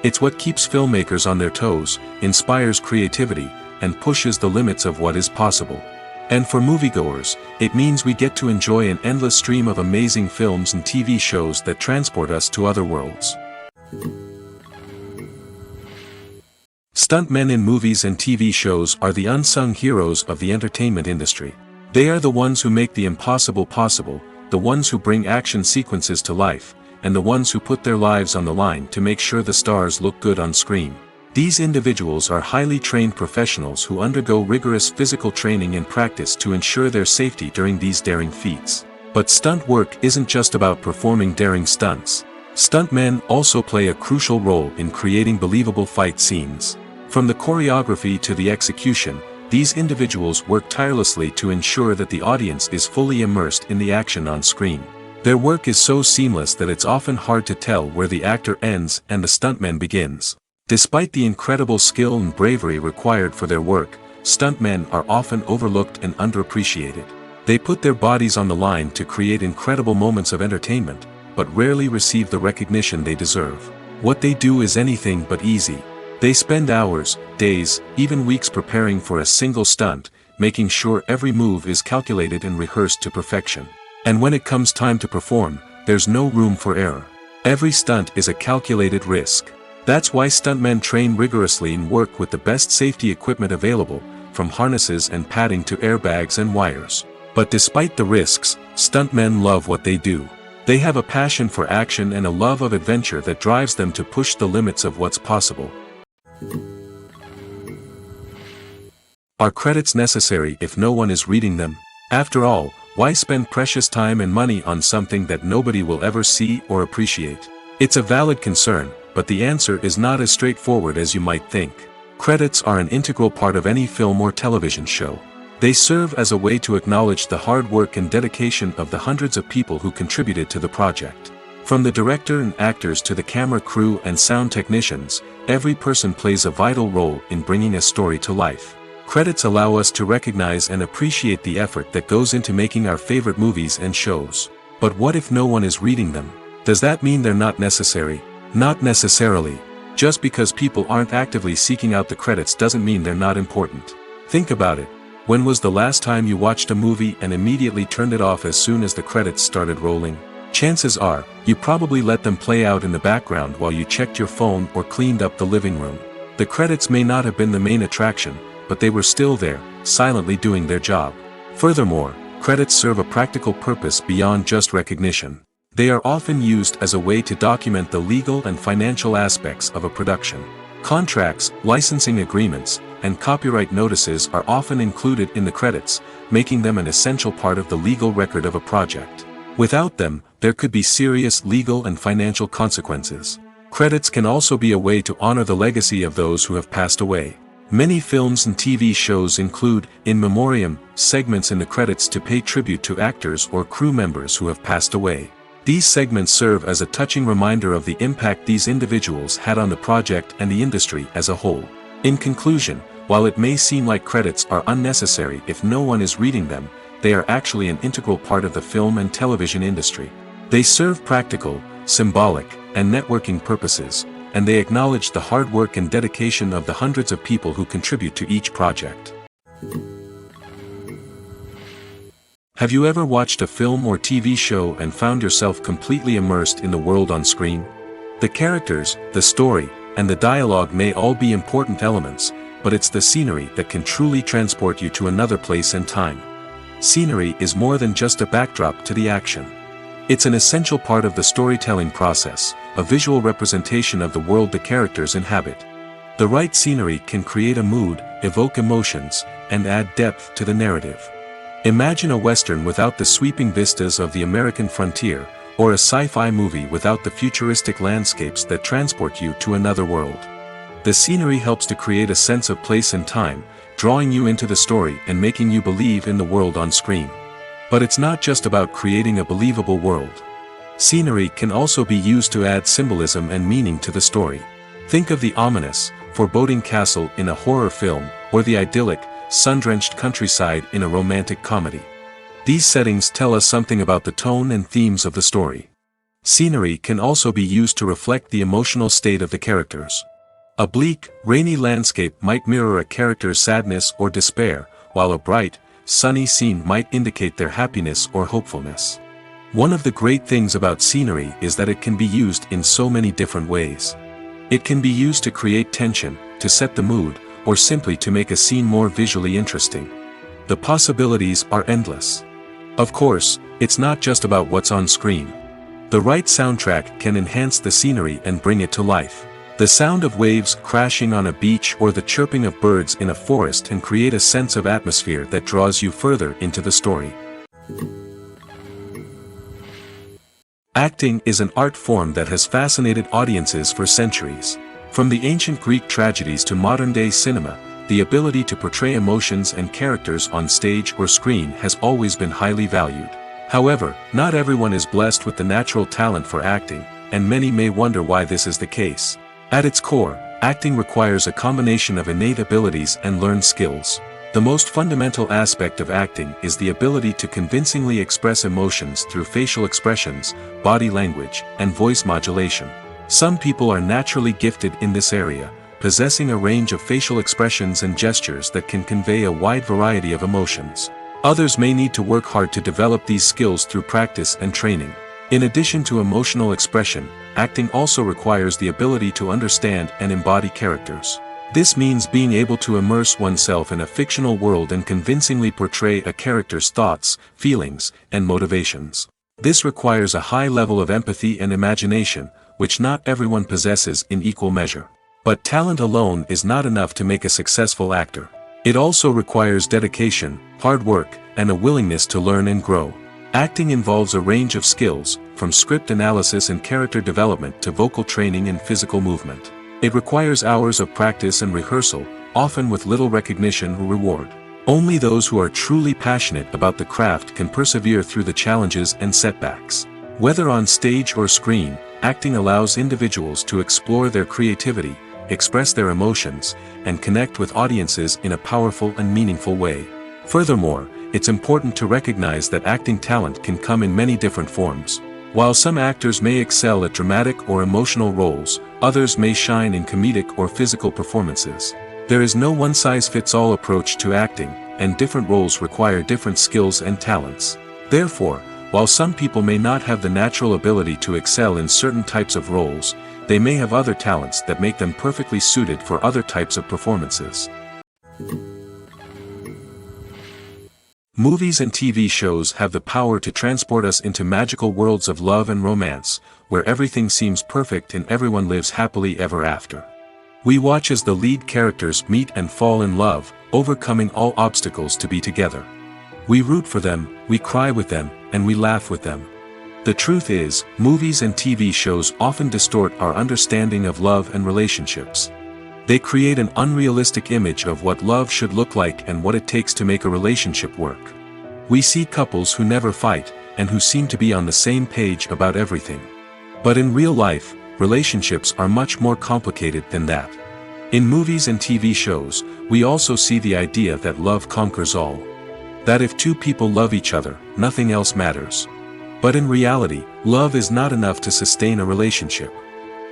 Speaker 1: It's what keeps filmmakers on their toes, inspires creativity, and pushes the limits of what is possible. And for moviegoers, it means we get to enjoy an endless stream of amazing films and TV shows that transport us to other worlds. Stuntmen in movies and TV shows are the unsung heroes of the entertainment industry. They are the ones who make the impossible possible, the ones who bring action sequences to life, and the ones who put their lives on the line to make sure the stars look good on screen. These individuals are highly trained professionals who undergo rigorous physical training and practice to ensure their safety during these daring feats. But stunt work isn't just about performing daring stunts. Stuntmen also play a crucial role in creating believable fight scenes. From the choreography to the execution, these individuals work tirelessly to ensure that the audience is fully immersed in the action on screen. Their work is so seamless that it's often hard to tell where the actor ends and the stuntman begins. Despite the incredible skill and bravery required for their work, stuntmen are often overlooked and underappreciated. They put their bodies on the line to create incredible moments of entertainment, but rarely receive the recognition they deserve. What they do is anything but easy. They spend hours, days, even weeks preparing for a single stunt, making sure every move is calculated and rehearsed to perfection. And when it comes time to perform, there's no room for error. Every stunt is a calculated risk. That's why stuntmen train rigorously and work with the best safety equipment available, from harnesses and padding to airbags and wires. But despite the risks, stuntmen love what they do. They have a passion for action and a love of adventure that drives them to push the limits of what's possible. Are credits necessary if no one is reading them? After all, why spend precious time and money on something that nobody will ever see or appreciate? It's a valid concern, but the answer is not as straightforward as you might think. Credits are an integral part of any film or television show. They serve as a way to acknowledge the hard work and dedication of the hundreds of people who contributed to the project. From the director and actors to the camera crew and sound technicians, every person plays a vital role in bringing a story to life. Credits allow us to recognize and appreciate the effort that goes into making our favorite movies and shows. But what if no one is reading them? Does that mean they're not necessary? Not necessarily. Just because people aren't actively seeking out the credits doesn't mean they're not important. Think about it. When was the last time you watched a movie and immediately turned it off as soon as the credits started rolling? Chances are, you probably let them play out in the background while you checked your phone or cleaned up the living room. The credits may not have been the main attraction, but they were still there, silently doing their job. Furthermore, credits serve a practical purpose beyond just recognition. They are often used as a way to document the legal and financial aspects of a production. Contracts, licensing agreements, and copyright notices are often included in the credits, making them an essential part of the legal record of a project. Without them, there could be serious legal and financial consequences. Credits can also be a way to honor the legacy of those who have passed away. Many films and TV shows include, in memoriam, segments in the credits to pay tribute to actors or crew members who have passed away. These segments serve as a touching reminder of the impact these individuals had on the project and the industry as a whole. In conclusion, while it may seem like credits are unnecessary if no one is reading them, they are actually an integral part of the film and television industry. They serve practical, symbolic, and networking purposes, and they acknowledge the hard work and dedication of the hundreds of people who contribute to each project. Have you ever watched a film or TV show and found yourself completely immersed in the world on screen? The characters, the story, and the dialogue may all be important elements, but it's the scenery that can truly transport you to another place and time. Scenery is more than just a backdrop to the action. It's an essential part of the storytelling process, a visual representation of the world the characters inhabit. The right scenery can create a mood, evoke emotions, and add depth to the narrative. Imagine a Western without the sweeping vistas of the American frontier, or a sci-fi movie without the futuristic landscapes that transport you to another world. The scenery helps to create a sense of place and time, drawing you into the story and making you believe in the world on screen. But it's not just about creating a believable world. Scenery can also be used to add symbolism and meaning to the story. Think of the ominous, foreboding castle in a horror film, or the idyllic, sun-drenched countryside in a romantic comedy. These settings tell us something about the tone and themes of the story. Scenery can also be used to reflect the emotional state of the characters. A bleak, rainy landscape might mirror a character's sadness or despair, while a bright, sunny scene might indicate their happiness or hopefulness. One of the great things about scenery is that it can be used in so many different ways. It can be used to create tension, to set the mood, or simply to make a scene more visually interesting. The possibilities are endless. Of course, it's not just about what's on screen. The right soundtrack can enhance the scenery and bring it to life. The sound of waves crashing on a beach or the chirping of birds in a forest can create a sense of atmosphere that draws you further into the story. Acting is an art form that has fascinated audiences for centuries. From the ancient Greek tragedies to modern-day cinema, the ability to portray emotions and characters on stage or screen has always been highly valued. However, not everyone is blessed with the natural talent for acting, and many may wonder why this is the case. At its core, acting requires a combination of innate abilities and learned skills. The most fundamental aspect of acting is the ability to convincingly express emotions through facial expressions, body language, and voice modulation. Some people are naturally gifted in this area, possessing a range of facial expressions and gestures that can convey a wide variety of emotions. Others may need to work hard to develop these skills through practice and training. In addition to emotional expression, acting also requires the ability to understand and embody characters. This means being able to immerse oneself in a fictional world and convincingly portray a character's thoughts, feelings, and motivations. This requires a high level of empathy and imagination, which not everyone possesses in equal measure. But talent alone is not enough to make a successful actor. It also requires dedication, hard work, and a willingness to learn and grow. Acting involves a range of skills, from script analysis and character development to vocal training and physical movement. It requires hours of practice and rehearsal, often with little recognition or reward. Only those who are truly passionate about the craft can persevere through the challenges and setbacks. Whether on stage or screen, acting allows individuals to explore their creativity, express their emotions, and connect with audiences in a powerful and meaningful way. Furthermore, it's important to recognize that acting talent can come in many different forms. While some actors may excel at dramatic or emotional roles, others may shine in comedic or physical performances. There is no one-size-fits-all approach to acting, and different roles require different skills and talents. Therefore, while some people may not have the natural ability to excel in certain types of roles, they may have other talents that make them perfectly suited for other types of performances. Movies and TV shows have the power to transport us into magical worlds of love and romance, where everything seems perfect and everyone lives happily ever after. We watch as the lead characters meet and fall in love, overcoming all obstacles to be together. We root for them, we cry with them, and we laugh with them. The truth is, movies and TV shows often distort our understanding of love and relationships. They create an unrealistic image of what love should look like and what it takes to make a relationship work. We see couples who never fight, and who seem to be on the same page about everything. But in real life, relationships are much more complicated than that. In movies and TV shows, we also see the idea that love conquers all. That if two people love each other, nothing else matters. But in reality, love is not enough to sustain a relationship.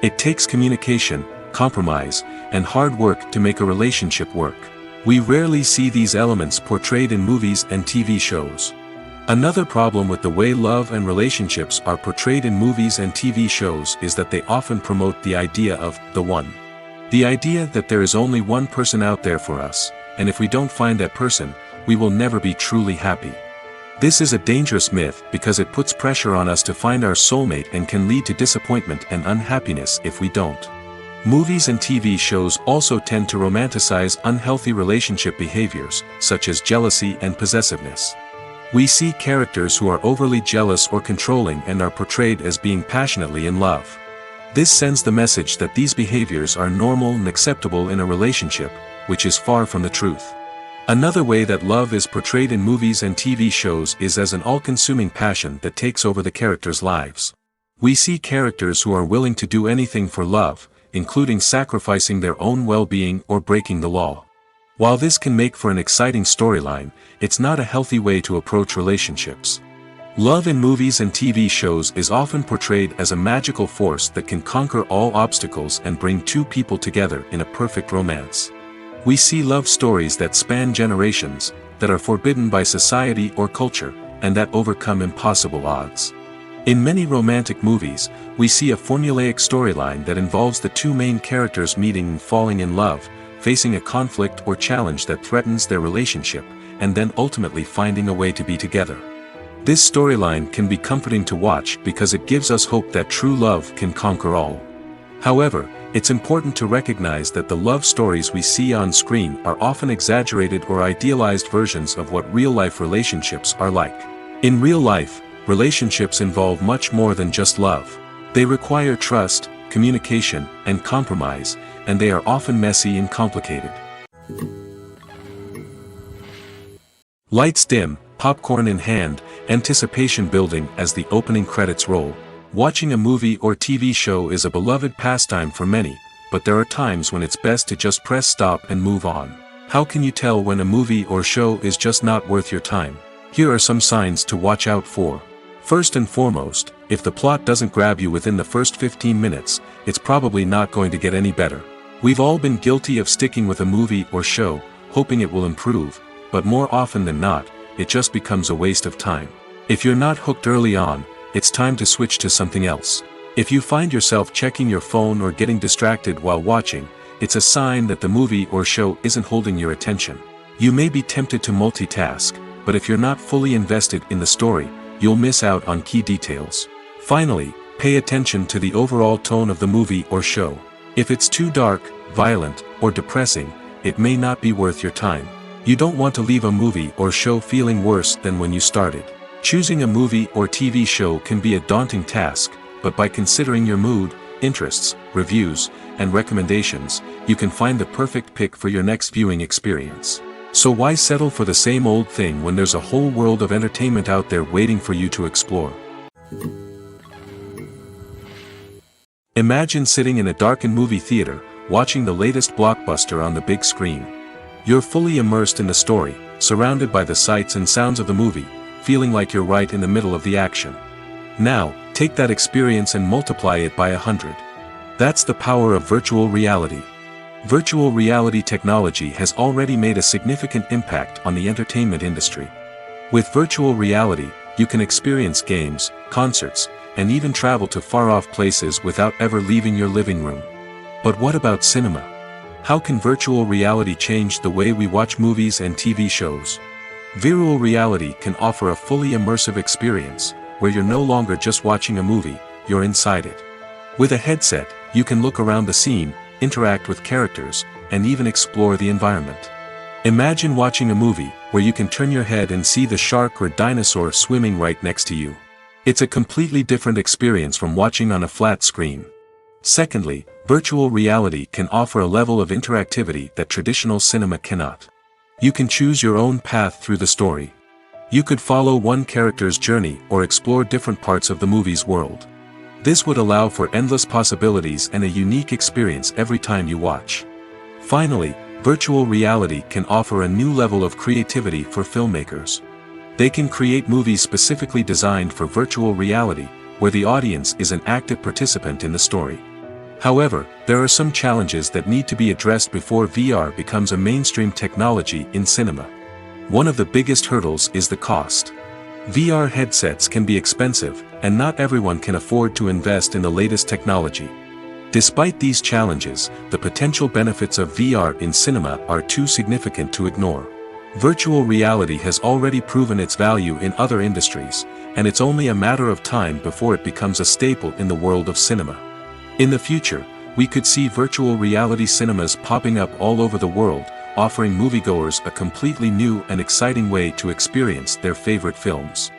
Speaker 1: It takes communication, compromise, and hard work to make a relationship work. We rarely see these elements portrayed in movies and TV shows. Another problem with the way love and relationships are portrayed in movies and TV shows is that they often promote the idea of the one. The idea that there is only one person out there for us, and if we don't find that person, we will never be truly happy. This is a dangerous myth because it puts pressure on us to find our soulmate and can lead to disappointment and unhappiness if we don't. Movies and TV shows also tend to romanticize unhealthy relationship behaviors, such as jealousy and possessiveness. We see characters who are overly jealous or controlling and are portrayed as being passionately in love. This sends the message that these behaviors are normal and acceptable in a relationship, which is far from the truth. Another way that love is portrayed in movies and TV shows is as an all-consuming passion that takes over the characters' lives. We see characters who are willing to do anything for love, including sacrificing their own well-being or breaking the law. While this can make for an exciting storyline, it's not a healthy way to approach relationships. Love in movies and TV shows is often portrayed as a magical force that can conquer all obstacles and bring two people together in a perfect romance. We see love stories that span generations, that are forbidden by society or culture, and that overcome impossible odds. In many romantic movies, we see a formulaic storyline that involves the two main characters meeting and falling in love, facing a conflict or challenge that threatens their relationship, and then ultimately finding a way to be together. This storyline can be comforting to watch because it gives us hope that true love can conquer all. However, it's important to recognize that the love stories we see on screen are often exaggerated or idealized versions of what real-life relationships are like. In real life, relationships involve much more than just love. They require trust, communication, and compromise, and they are often messy and complicated. Lights dim, popcorn in hand, anticipation building as the opening credits roll. Watching a movie or TV show is a beloved pastime for many, but there are times when it's best to just press stop and move on. How can you tell when a movie or show is just not worth your time? Here are some signs to watch out for. First and foremost, if the plot doesn't grab you within the first 15 minutes, it's probably not going to get any better. We've all been guilty of sticking with a movie or show, hoping it will improve, but more often than not, it just becomes a waste of time. If you're not hooked early on, it's time to switch to something else. If you find yourself checking your phone or getting distracted while watching, it's a sign that the movie or show isn't holding your attention. You may be tempted to multitask, but if you're not fully invested in the story, you'll miss out on key details. Finally, pay attention to the overall tone of the movie or show. If it's too dark, violent, or depressing, it may not be worth your time. You don't want to leave a movie or show feeling worse than when you started. Choosing a movie or TV show can be a daunting task, but by considering your mood, interests, reviews, and recommendations, you can find the perfect pick for your next viewing experience. So why settle for the same old thing when there's a whole world of entertainment out there waiting for you to explore? Imagine sitting in a darkened movie theater, watching the latest blockbuster on the big screen. You're fully immersed in the story, surrounded by the sights and sounds of the movie, feeling like you're right in the middle of the action. Now, take that experience and multiply it by 100. That's the power of virtual reality. Virtual reality technology has already made a significant impact on the entertainment industry. With virtual reality, you can experience games, concerts, and even travel to far-off places without ever leaving your living room. But what about cinema? How can virtual reality change the way we watch movies and TV shows? Virtual reality can offer a fully immersive experience, where you're no longer just watching a movie, you're inside it. With a headset, you can look around the scene, interact with characters, and even explore the environment. Imagine watching a movie, where you can turn your head and see the shark or dinosaur swimming right next to you. It's a completely different experience from watching on a flat screen. Secondly, virtual reality can offer a level of interactivity that traditional cinema cannot. You can choose your own path through the story. You could follow one character's journey or explore different parts of the movie's world. This would allow for endless possibilities and a unique experience every time you watch. Finally, virtual reality can offer a new level of creativity for filmmakers. They can create movies specifically designed for virtual reality, where the audience is an active participant in the story. However, there are some challenges that need to be addressed before VR becomes a mainstream technology in cinema. One of the biggest hurdles is the cost. VR headsets can be expensive, and not everyone can afford to invest in the latest technology. Despite these challenges, the potential benefits of VR in cinema are too significant to ignore. Virtual reality has already proven its value in other industries, and it's only a matter of time before it becomes a staple in the world of cinema. In the future, we could see virtual reality cinemas popping up all over the world, offering moviegoers a completely new and exciting way to experience their favorite films.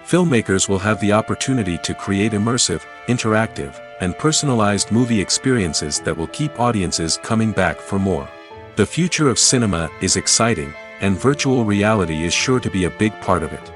Speaker 1: Filmmakers will have the opportunity to create immersive, interactive, and personalized movie experiences that will keep audiences coming back for more. The future of cinema is exciting, and virtual reality is sure to be a big part of it.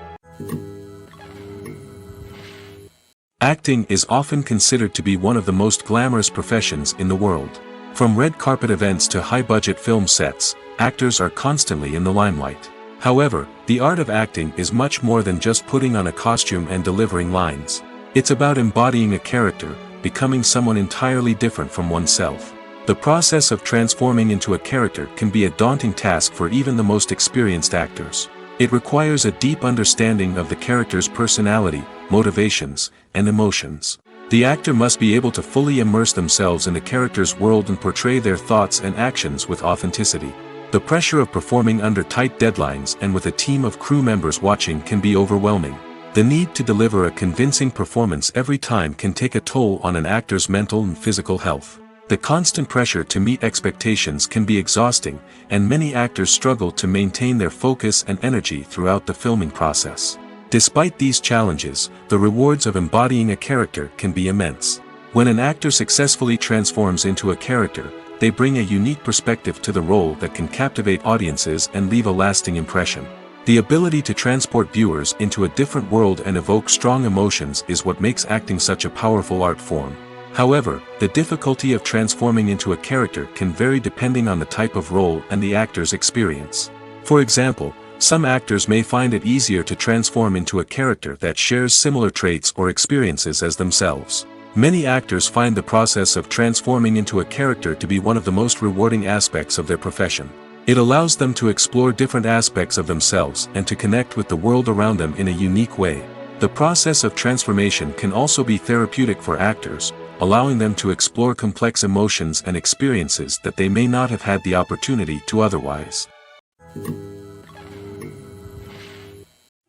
Speaker 1: Acting is often considered to be one of the most glamorous professions in the world. From red carpet events to high-budget film sets, actors are constantly in the limelight. However, the art of acting is much more than just putting on a costume and delivering lines. It's about embodying a character, becoming someone entirely different from oneself. The process of transforming into a character can be a daunting task for even the most experienced actors. It requires a deep understanding of the character's personality, motivations, and emotions. The actor must be able to fully immerse themselves in the character's world and portray their thoughts and actions with authenticity. The pressure of performing under tight deadlines and with a team of crew members watching can be overwhelming. The need to deliver a convincing performance every time can take a toll on an actor's mental and physical health. The constant pressure to meet expectations can be exhausting, and many actors struggle to maintain their focus and energy throughout the filming process. Despite these challenges, the rewards of embodying a character can be immense. When an actor successfully transforms into a character, they bring a unique perspective to the role that can captivate audiences and leave a lasting impression. The ability to transport viewers into a different world and evoke strong emotions is what makes acting such a powerful art form. However, the difficulty of transforming into a character can vary depending on the type of role and the actor's experience. For example, some actors may find it easier to transform into a character that shares similar traits or experiences as themselves. Many actors find the process of transforming into a character to be one of the most rewarding aspects of their profession. It allows them to explore different aspects of themselves and to connect with the world around them in a unique way. The process of transformation can also be therapeutic for actors, allowing them to explore complex emotions and experiences that they may not have had the opportunity to otherwise.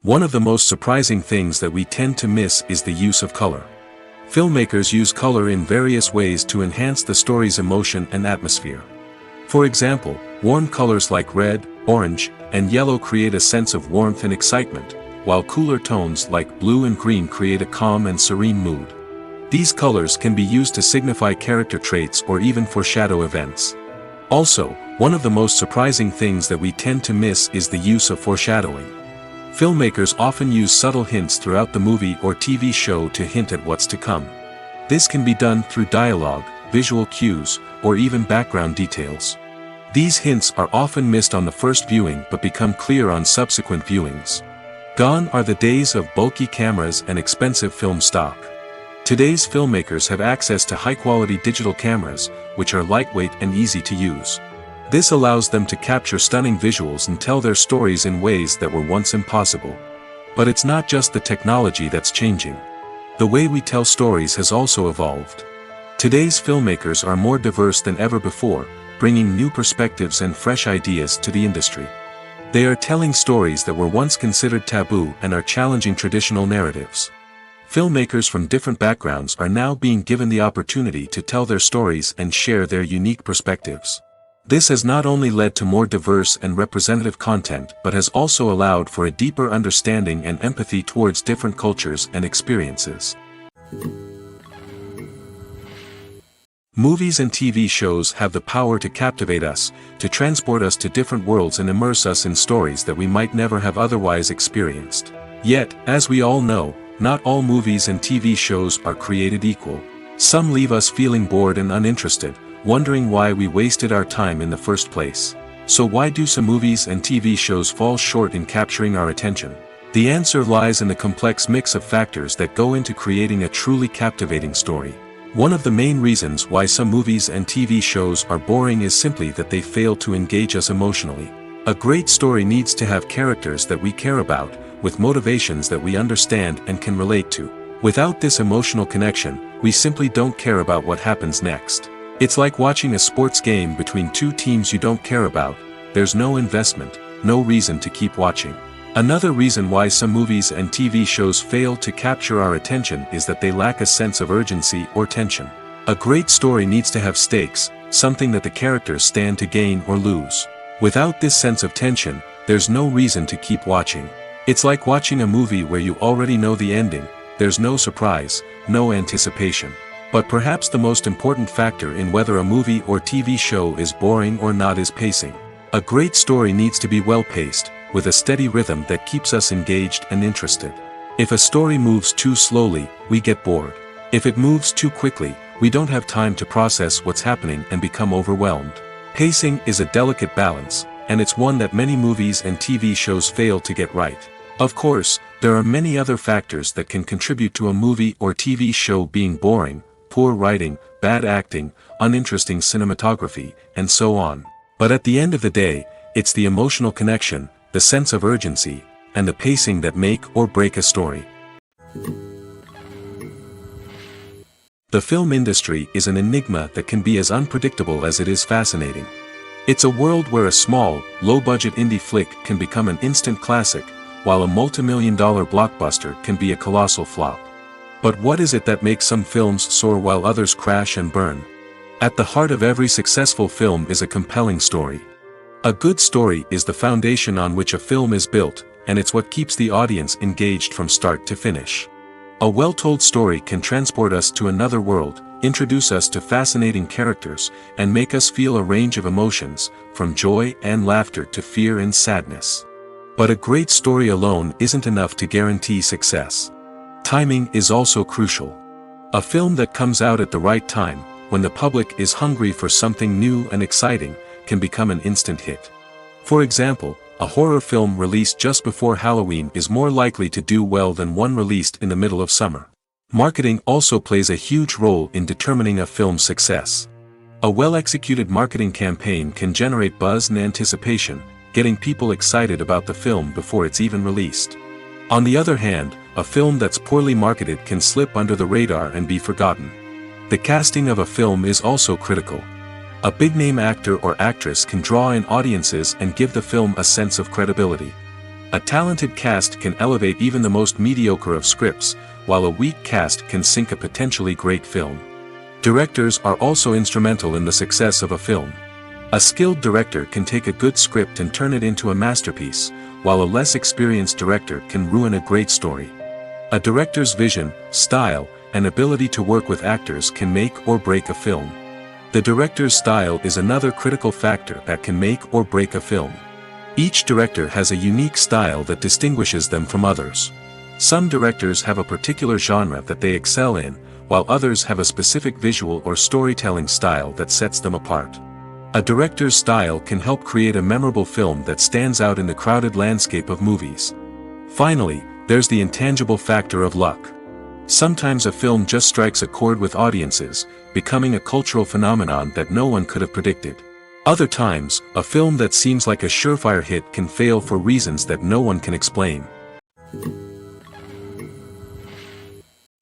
Speaker 1: One of the most surprising things that we tend to miss is the use of color. Filmmakers use color in various ways to enhance the story's emotion and atmosphere. For example, warm colors like red, orange, and yellow create a sense of warmth and excitement, while cooler tones like blue and green create a calm and serene mood. These colors can be used to signify character traits or even foreshadow events. Also, one of the most surprising things that we tend to miss is the use of foreshadowing. Filmmakers often use subtle hints throughout the movie or TV show to hint at what's to come. This can be done through dialogue, visual cues, or even background details. These hints are often missed on the first viewing but become clear on subsequent viewings. Gone are the days of bulky cameras and expensive film stock. Today's filmmakers have access to high-quality digital cameras, which are lightweight and easy to use. This allows them to capture stunning visuals and tell their stories in ways that were once impossible. But it's not just the technology that's changing. The way we tell stories has also evolved. Today's filmmakers are more diverse than ever before, bringing new perspectives and fresh ideas to the industry. They are telling stories that were once considered taboo and are challenging traditional narratives. Filmmakers from different backgrounds are now being given the opportunity to tell their stories and share their unique perspectives. This has not only led to more diverse and representative content but has also allowed for a deeper understanding and empathy towards different cultures and experiences. Movies and TV shows have the power to captivate us, to transport us to different worlds and immerse us in stories that we might never have otherwise experienced. Yet, as we all know, not all movies and TV shows are created equal. Some leave us feeling bored and uninterested, wondering why we wasted our time in the first place. So why do some movies and TV shows fall short in capturing our attention? The answer lies in the complex mix of factors that go into creating a truly captivating story. One of the main reasons why some movies and TV shows are boring is simply that they fail to engage us emotionally. A great story needs to have characters that we care about, with motivations that we understand and can relate to. Without this emotional connection, we simply don't care about what happens next. It's like watching a sports game between two teams you don't care about. There's no investment, no reason to keep watching. Another reason why some movies and TV shows fail to capture our attention is that they lack a sense of urgency or tension. A great story needs to have stakes, something that the characters stand to gain or lose. Without this sense of tension, there's no reason to keep watching. It's like watching a movie where you already know the ending. There's no surprise, no anticipation. But perhaps the most important factor in whether a movie or TV show is boring or not is pacing. A great story needs to be well-paced, with a steady rhythm that keeps us engaged and interested. If a story moves too slowly, we get bored. If it moves too quickly, we don't have time to process what's happening and become overwhelmed. Pacing is a delicate balance, and it's one that many movies and TV shows fail to get right. Of course, there are many other factors that can contribute to a movie or TV show being boring: poor writing, bad acting, uninteresting cinematography, and so on. But at the end of the day, it's the emotional connection, the sense of urgency, and the pacing that make or break a story. The film industry is an enigma that can be as unpredictable as it is fascinating. It's a world where a small, low-budget indie flick can become an instant classic, while a multi-million-dollar blockbuster can be a colossal flop. But what is it that makes some films soar while others crash and burn? At the heart of every successful film is a compelling story. A good story is the foundation on which a film is built, and it's what keeps the audience engaged from start to finish. A well-told story can transport us to another world, introduce us to fascinating characters, and make us feel a range of emotions, from joy and laughter to fear and sadness. But a great story alone isn't enough to guarantee success. Timing is also crucial. A film that comes out at the right time, when the public is hungry for something new and exciting, can become an instant hit. For example, a horror film released just before Halloween is more likely to do well than one released in the middle of summer. Marketing also plays a huge role in determining a film's success. A well-executed marketing campaign can generate buzz and anticipation, getting people excited about the film before it's even released. On the other hand, a film that's poorly marketed can slip under the radar and be forgotten. The casting of a film is also critical. A big-name actor or actress can draw in audiences and give the film a sense of credibility. A talented cast can elevate even the most mediocre of scripts, while a weak cast can sink a potentially great film. Directors are also instrumental in the success of a film. A skilled director can take a good script and turn it into a masterpiece, while a less experienced director can ruin a great story. A director's vision, style, and ability to work with actors can make or break a film. The director's style is another critical factor that can make or break a film. Each director has a unique style that distinguishes them from others. Some directors have a particular genre that they excel in, while others have a specific visual or storytelling style that sets them apart. A director's style can help create a memorable film that stands out in the crowded landscape of movies. Finally, there's the intangible factor of luck. Sometimes a film just strikes a chord with audiences, becoming a cultural phenomenon that no one could have predicted. Other times, a film that seems like a surefire hit can fail for reasons that no one can explain.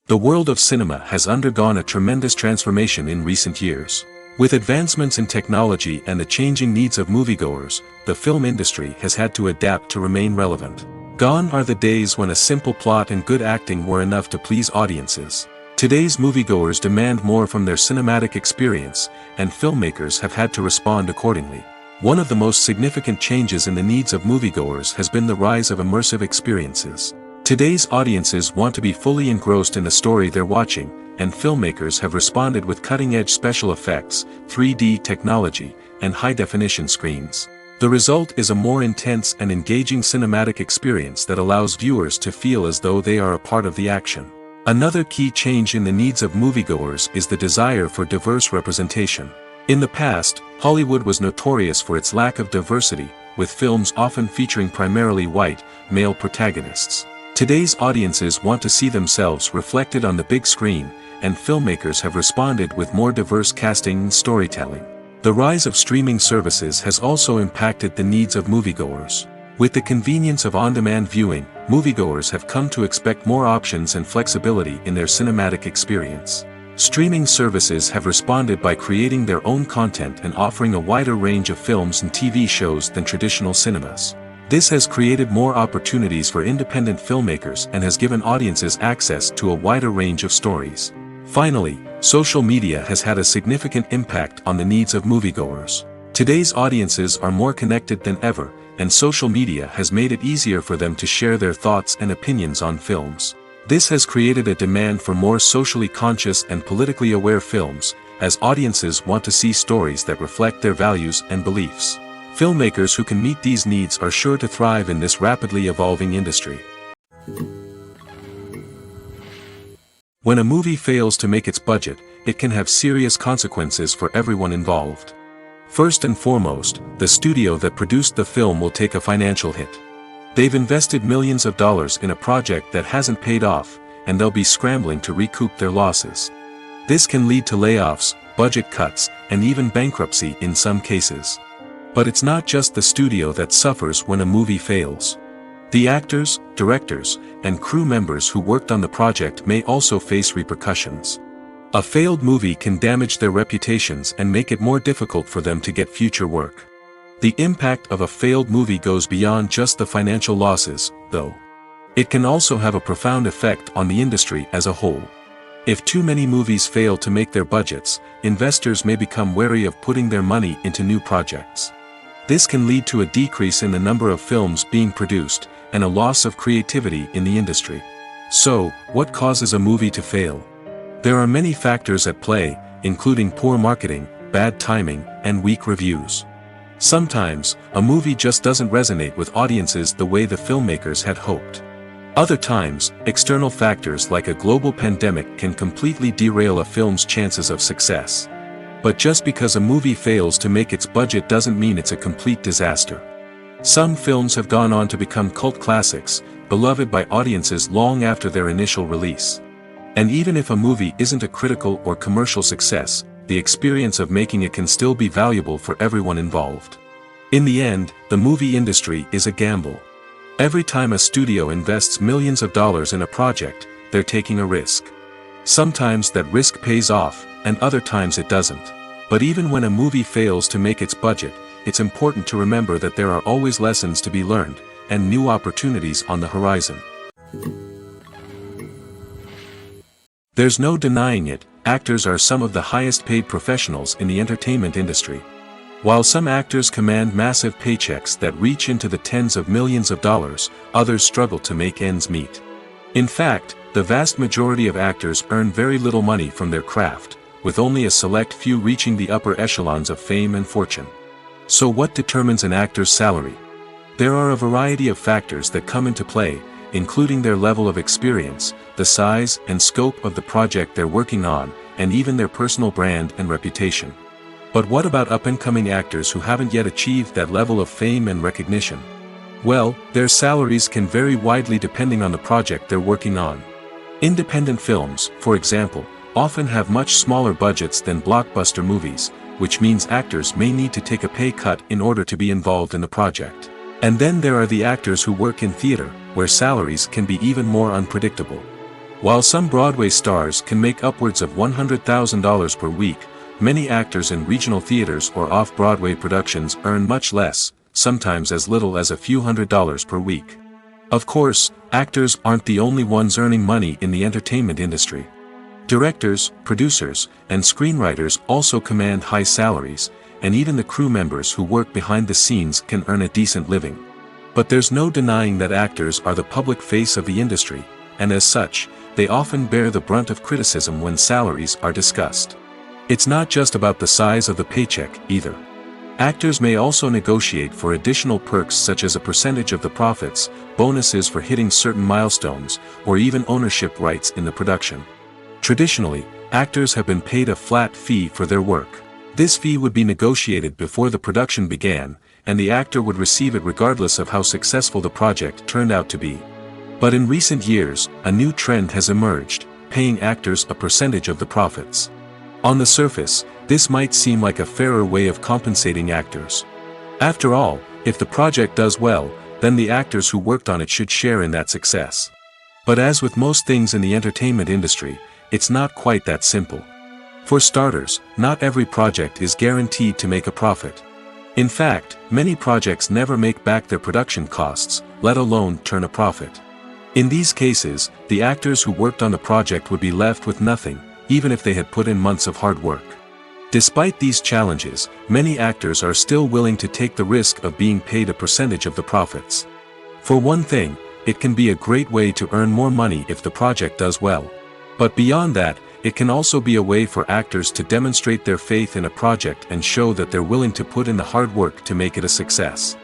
Speaker 1: The world of cinema has undergone a tremendous transformation in recent years. With advancements in technology and the changing needs of moviegoers, the film industry has had to adapt to remain relevant. Gone are the days when a simple plot and good acting were enough to please audiences. Today's moviegoers demand more from their cinematic experience, and filmmakers have had to respond accordingly. One of the most significant changes in the needs of moviegoers has been the rise of immersive experiences. Today's audiences want to be fully engrossed in the story they're watching, and filmmakers have responded with cutting-edge special effects, 3D technology, and high-definition screens. The result is a more intense and engaging cinematic experience that allows viewers to feel as though they are a part of the action. Another key change in the needs of moviegoers is the desire for diverse representation. In the past, Hollywood was notorious for its lack of diversity, with films often featuring primarily white, male protagonists. Today's audiences want to see themselves reflected on the big screen, and filmmakers have responded with more diverse casting and storytelling. The rise of streaming services has also impacted the needs of moviegoers. With the convenience of on-demand viewing, moviegoers have come to expect more options and flexibility in their cinematic experience. Streaming services have responded by creating their own content and offering a wider range of films and TV shows than traditional cinemas. This has created more opportunities for independent filmmakers and has given audiences access to a wider range of stories. Finally, social media has had a significant impact on the needs of moviegoers. Today's audiences are more connected than ever, and social media has made it easier for them to share their thoughts and opinions on films. This has created a demand for more socially conscious and politically aware films, as audiences want to see stories that reflect their values and beliefs. Filmmakers who can meet these needs are sure to thrive in this rapidly evolving industry. When a movie fails to make its budget, it can have serious consequences for everyone involved. First and foremost, the studio that produced the film will take a financial hit. They've invested millions of dollars in a project that hasn't paid off, and they'll be scrambling to recoup their losses. This can lead to layoffs, budget cuts, and even bankruptcy in some cases. But it's not just the studio that suffers when a movie fails. The actors, directors, and crew members who worked on the project may also face repercussions. A failed movie can damage their reputations and make it more difficult for them to get future work. The impact of a failed movie goes beyond just the financial losses, though. It can also have a profound effect on the industry as a whole. If too many movies fail to make their budgets, investors may become wary of putting their money into new projects. This can lead to a decrease in the number of films being produced, and a loss of creativity in the industry. So, what causes a movie to fail? There are many factors at play, including poor marketing, bad timing, and weak reviews. Sometimes, a movie just doesn't resonate with audiences the way the filmmakers had hoped. Other times, external factors like a global pandemic can completely derail a film's chances of success. But just because a movie fails to make its budget doesn't mean it's a complete disaster. Some films have gone on to become cult classics, beloved by audiences long after their initial release. And even if a movie isn't a critical or commercial success, the experience of making it can still be valuable for everyone involved. In the end, the movie industry is a gamble. Every time a studio invests millions of dollars in a project, they're taking a risk. Sometimes that risk pays off, and other times it doesn't. But even when a movie fails to make its budget, it's important to remember that there are always lessons to be learned, and new opportunities on the horizon. There's no denying it, actors are some of the highest paid professionals in the entertainment industry. While some actors command massive paychecks that reach into the tens of millions of dollars, others struggle to make ends meet. In fact, the vast majority of actors earn very little money from their craft, with only a select few reaching the upper echelons of fame and fortune. So what determines an actor's salary? There are a variety of factors that come into play, including their level of experience, the size and scope of the project they're working on, and even their personal brand and reputation. But what about up-and-coming actors who haven't yet achieved that level of fame and recognition? Well, their salaries can vary widely depending on the project they're working on. Independent films, for example, often have much smaller budgets than blockbuster movies, which means actors may need to take a pay cut in order to be involved in the project. And then there are the actors who work in theater, where salaries can be even more unpredictable. While some Broadway stars can make upwards of $100,000 per week, many actors in regional theaters or off-Broadway productions earn much less, sometimes as little as a few $100s per week. Of course, actors aren't the only ones earning money in the entertainment industry. Directors, producers, and screenwriters also command high salaries, and even the crew members who work behind the scenes can earn a decent living. But there's no denying that actors are the public face of the industry, and as such, they often bear the brunt of criticism when salaries are discussed. It's not just about the size of the paycheck, either. Actors may also negotiate for additional perks such as a percentage of the profits, bonuses for hitting certain milestones, or even ownership rights in the production. Traditionally, actors have been paid a flat fee for their work. This fee would be negotiated before the production began, and the actor would receive it regardless of how successful the project turned out to be. But in recent years, a new trend has emerged, paying actors a percentage of the profits. On the surface, this might seem like a fairer way of compensating actors. After all, if the project does well, then the actors who worked on it should share in that success. But as with most things in the entertainment industry, it's not quite that simple. For starters, not every project is guaranteed to make a profit. In fact, many projects never make back their production costs, let alone turn a profit. In these cases, the actors who worked on the project would be left with nothing, even if they had put in months of hard work. Despite these challenges, many actors are still willing to take the risk of being paid a percentage of the profits. For one thing, it can be a great way to earn more money if the project does well. But beyond that, it can also be a way for actors to demonstrate their faith in a project and show that they're willing to put in the hard work to make it a success.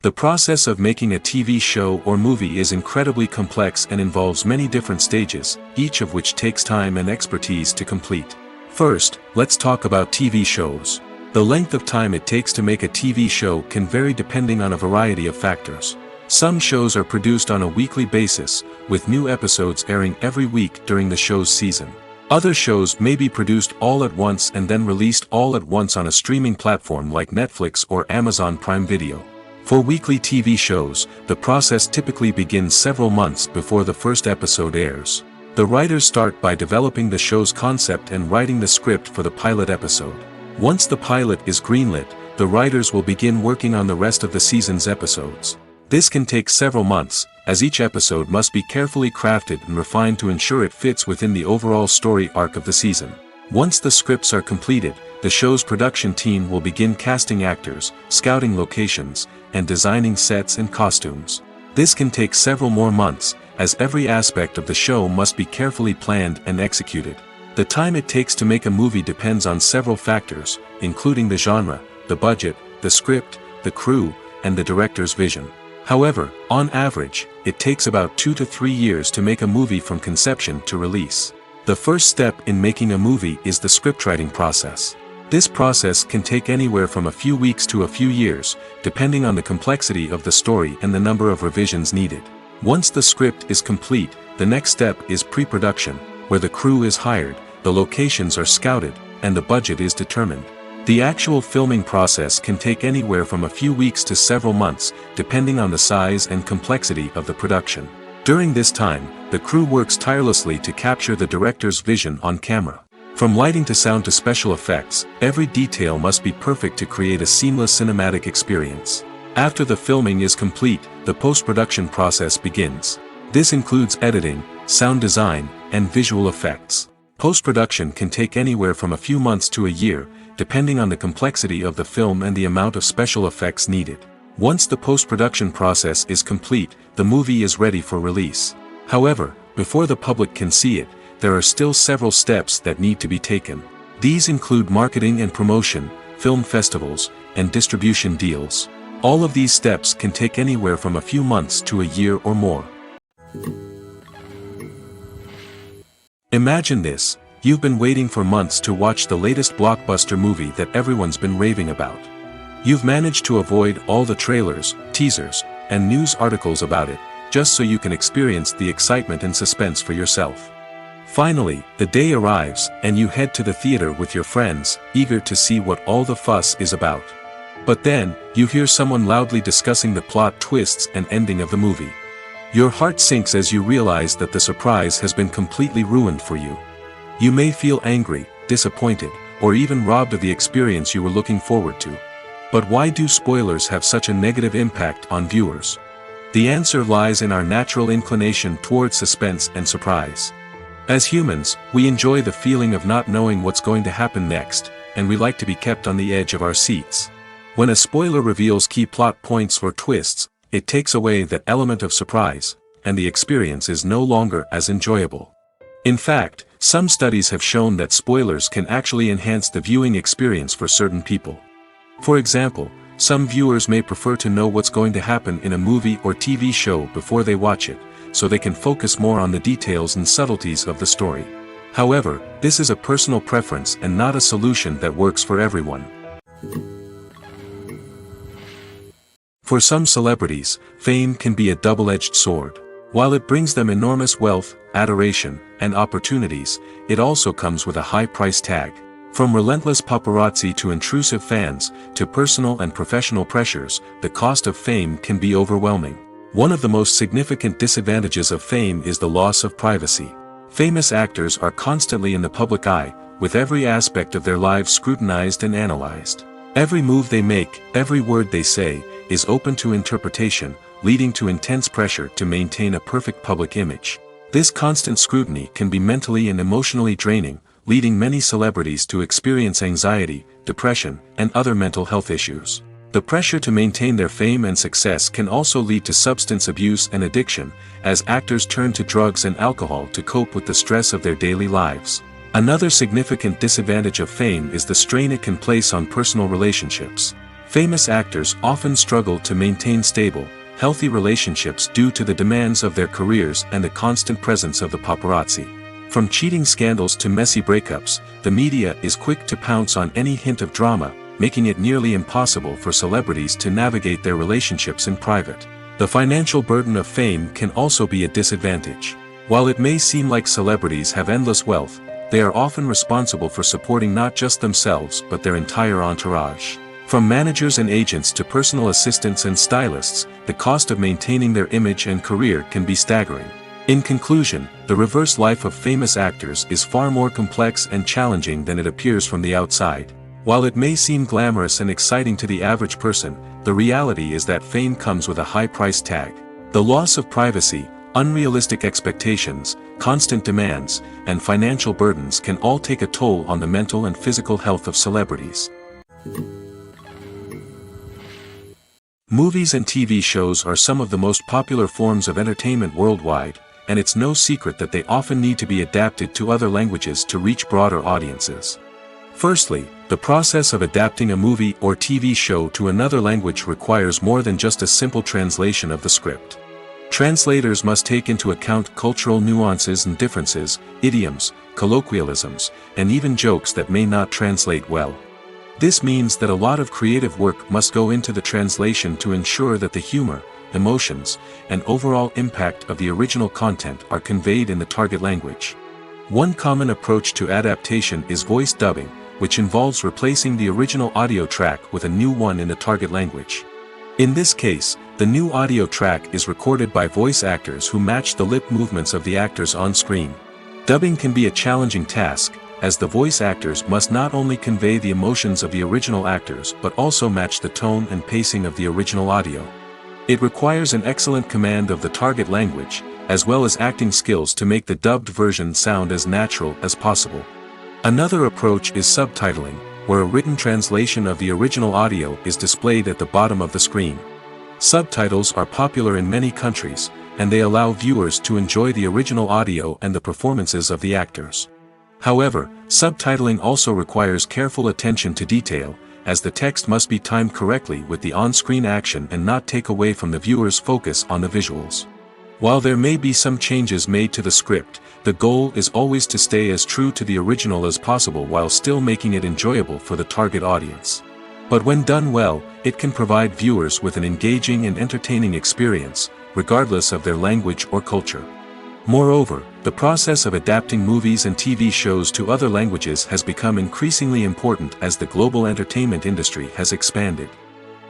Speaker 1: The process of making a TV show or movie is incredibly complex and involves many different stages, each of which takes time and expertise to complete. First, let's talk about TV shows. The length of time it takes to make a TV show can vary depending on a variety of factors. Some shows are produced on a weekly basis, with new episodes airing every week during the show's season. Other shows may be produced all at once and then released all at once on a streaming platform like Netflix or Amazon Prime Video. For weekly TV shows, the process typically begins several months before the first episode airs. The writers start by developing the show's concept and writing the script for the pilot episode. Once the pilot is greenlit, the writers will begin working on the rest of the season's episodes. This can take several months, as each episode must be carefully crafted and refined to ensure it fits within the overall story arc of the season. Once the scripts are completed, the show's production team will begin casting actors, scouting locations, and designing sets and costumes. This can take several more months, as every aspect of the show must be carefully planned and executed. The time it takes to make a movie depends on several factors, including the genre, the budget, the script, the crew, and the director's vision. However, on average, it takes about 2 to 3 years to make a movie from conception to release. The first step in making a movie is the scriptwriting process. This process can take anywhere from a few weeks to a few years, depending on the complexity of the story and the number of revisions needed. Once the script is complete, the next step is pre-production, where the crew is hired, the locations are scouted, and the budget is determined. The actual filming process can take anywhere from a few weeks to several months, depending on the size and complexity of the production. During this time, the crew works tirelessly to capture the director's vision on camera. From lighting to sound to special effects, every detail must be perfect to create a seamless cinematic experience. After the filming is complete, the post-production process begins. This includes editing, sound design, and visual effects. Post-production can take anywhere from a few months to a year, depending on the complexity of the film and the amount of special effects needed. Once the post-production process is complete, the movie is ready for release. However, before the public can see it, there are still several steps that need to be taken. These include marketing and promotion, film festivals, and distribution deals. All of these steps can take anywhere from a few months to a year or more. Imagine this: you've been waiting for months to watch the latest blockbuster movie that everyone's been raving about. You've managed to avoid all the trailers, teasers, and news articles about it, just so you can experience the excitement and suspense for yourself. Finally, the day arrives, and you head to the theater with your friends, eager to see what all the fuss is about. But then, you hear someone loudly discussing the plot twists and ending of the movie. Your heart sinks as you realize that the surprise has been completely ruined for you. You may feel angry, disappointed, or even robbed of the experience you were looking forward to. But why do spoilers have such a negative impact on viewers? The answer lies in our natural inclination toward suspense and surprise. As humans, we enjoy the feeling of not knowing what's going to happen next, and we like to be kept on the edge of our seats. When a spoiler reveals key plot points or twists, it takes away that element of surprise, and the experience is no longer as enjoyable. In fact, some studies have shown that spoilers can actually enhance the viewing experience for certain people. For example, some viewers may prefer to know what's going to happen in a movie or TV show before they watch it, so they can focus more on the details and subtleties of the story. However, this is a personal preference and not a solution that works for everyone. For some celebrities, fame can be a double-edged sword. While it brings them enormous wealth, adoration, and opportunities, it also comes with a high price tag. From relentless paparazzi to intrusive fans, to personal and professional pressures, the cost of fame can be overwhelming. One of the most significant disadvantages of fame is the loss of privacy. Famous actors are constantly in the public eye, with every aspect of their lives scrutinized and analyzed. Every move they make, every word they say, is open to interpretation, leading to intense pressure to maintain a perfect public image. This constant scrutiny can be mentally and emotionally draining, leading many celebrities to experience anxiety, depression, and other mental health issues. The pressure to maintain their fame and success can also lead to substance abuse and addiction, as actors turn to drugs and alcohol to cope with the stress of their daily lives. Another significant disadvantage of fame is the strain it can place on personal relationships. Famous actors often struggle to maintain stable, healthy relationships due to the demands of their careers and the constant presence of the paparazzi. From cheating scandals to messy breakups, the media is quick to pounce on any hint of drama, making it nearly impossible for celebrities to navigate their relationships in private. The financial burden of fame can also be a disadvantage. While it may seem like celebrities have endless wealth, they are often responsible for supporting not just themselves but their entire entourage. From managers and agents to personal assistants and stylists, the cost of maintaining their image and career can be staggering. In conclusion, the reverse life of famous actors is far more complex and challenging than it appears from the outside. While it may seem glamorous and exciting to the average person, the reality is that fame comes with a high price tag. The loss of privacy, unrealistic expectations, constant demands, and financial burdens can all take a toll on the mental and physical health of celebrities. Movies and TV shows are some of the most popular forms of entertainment worldwide, and it's no secret that they often need to be adapted to other languages to reach broader audiences. Firstly, the process of adapting a movie or TV show to another language requires more than just a simple translation of the script. Translators must take into account cultural nuances and differences, idioms, colloquialisms, and even jokes that may not translate well. This means that a lot of creative work must go into the translation to ensure that the humor, emotions, and overall impact of the original content are conveyed in the target language. One common approach to adaptation is voice dubbing, which involves replacing the original audio track with a new one in the target language. In this case, the new audio track is recorded by voice actors who match the lip movements of the actors on screen. Dubbing can be a challenging task, as the voice actors must not only convey the emotions of the original actors but also match the tone and pacing of the original audio. It requires an excellent command of the target language, as well as acting skills to make the dubbed version sound as natural as possible. Another approach is subtitling, where a written translation of the original audio is displayed at the bottom of the screen. Subtitles are popular in many countries, and they allow viewers to enjoy the original audio and the performances of the actors. However, subtitling also requires careful attention to detail, as the text must be timed correctly with the on-screen action and not take away from the viewer's focus on the visuals. While there may be some changes made to the script, the goal is always to stay as true to the original as possible while still making it enjoyable for the target audience. But when done well, it can provide viewers with an engaging and entertaining experience, regardless of their language or culture. Moreover, the process of adapting movies and TV shows to other languages has become increasingly important as the global entertainment industry has expanded.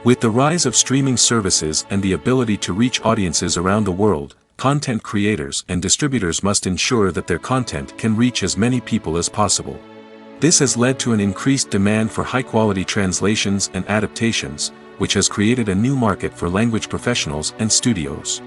Speaker 1: With the rise of streaming services and the ability to reach audiences around the world, content creators and distributors must ensure that their content can reach as many people as possible. This has led to an increased demand for high-quality translations and adaptations, which has created a new market for language professionals and studios.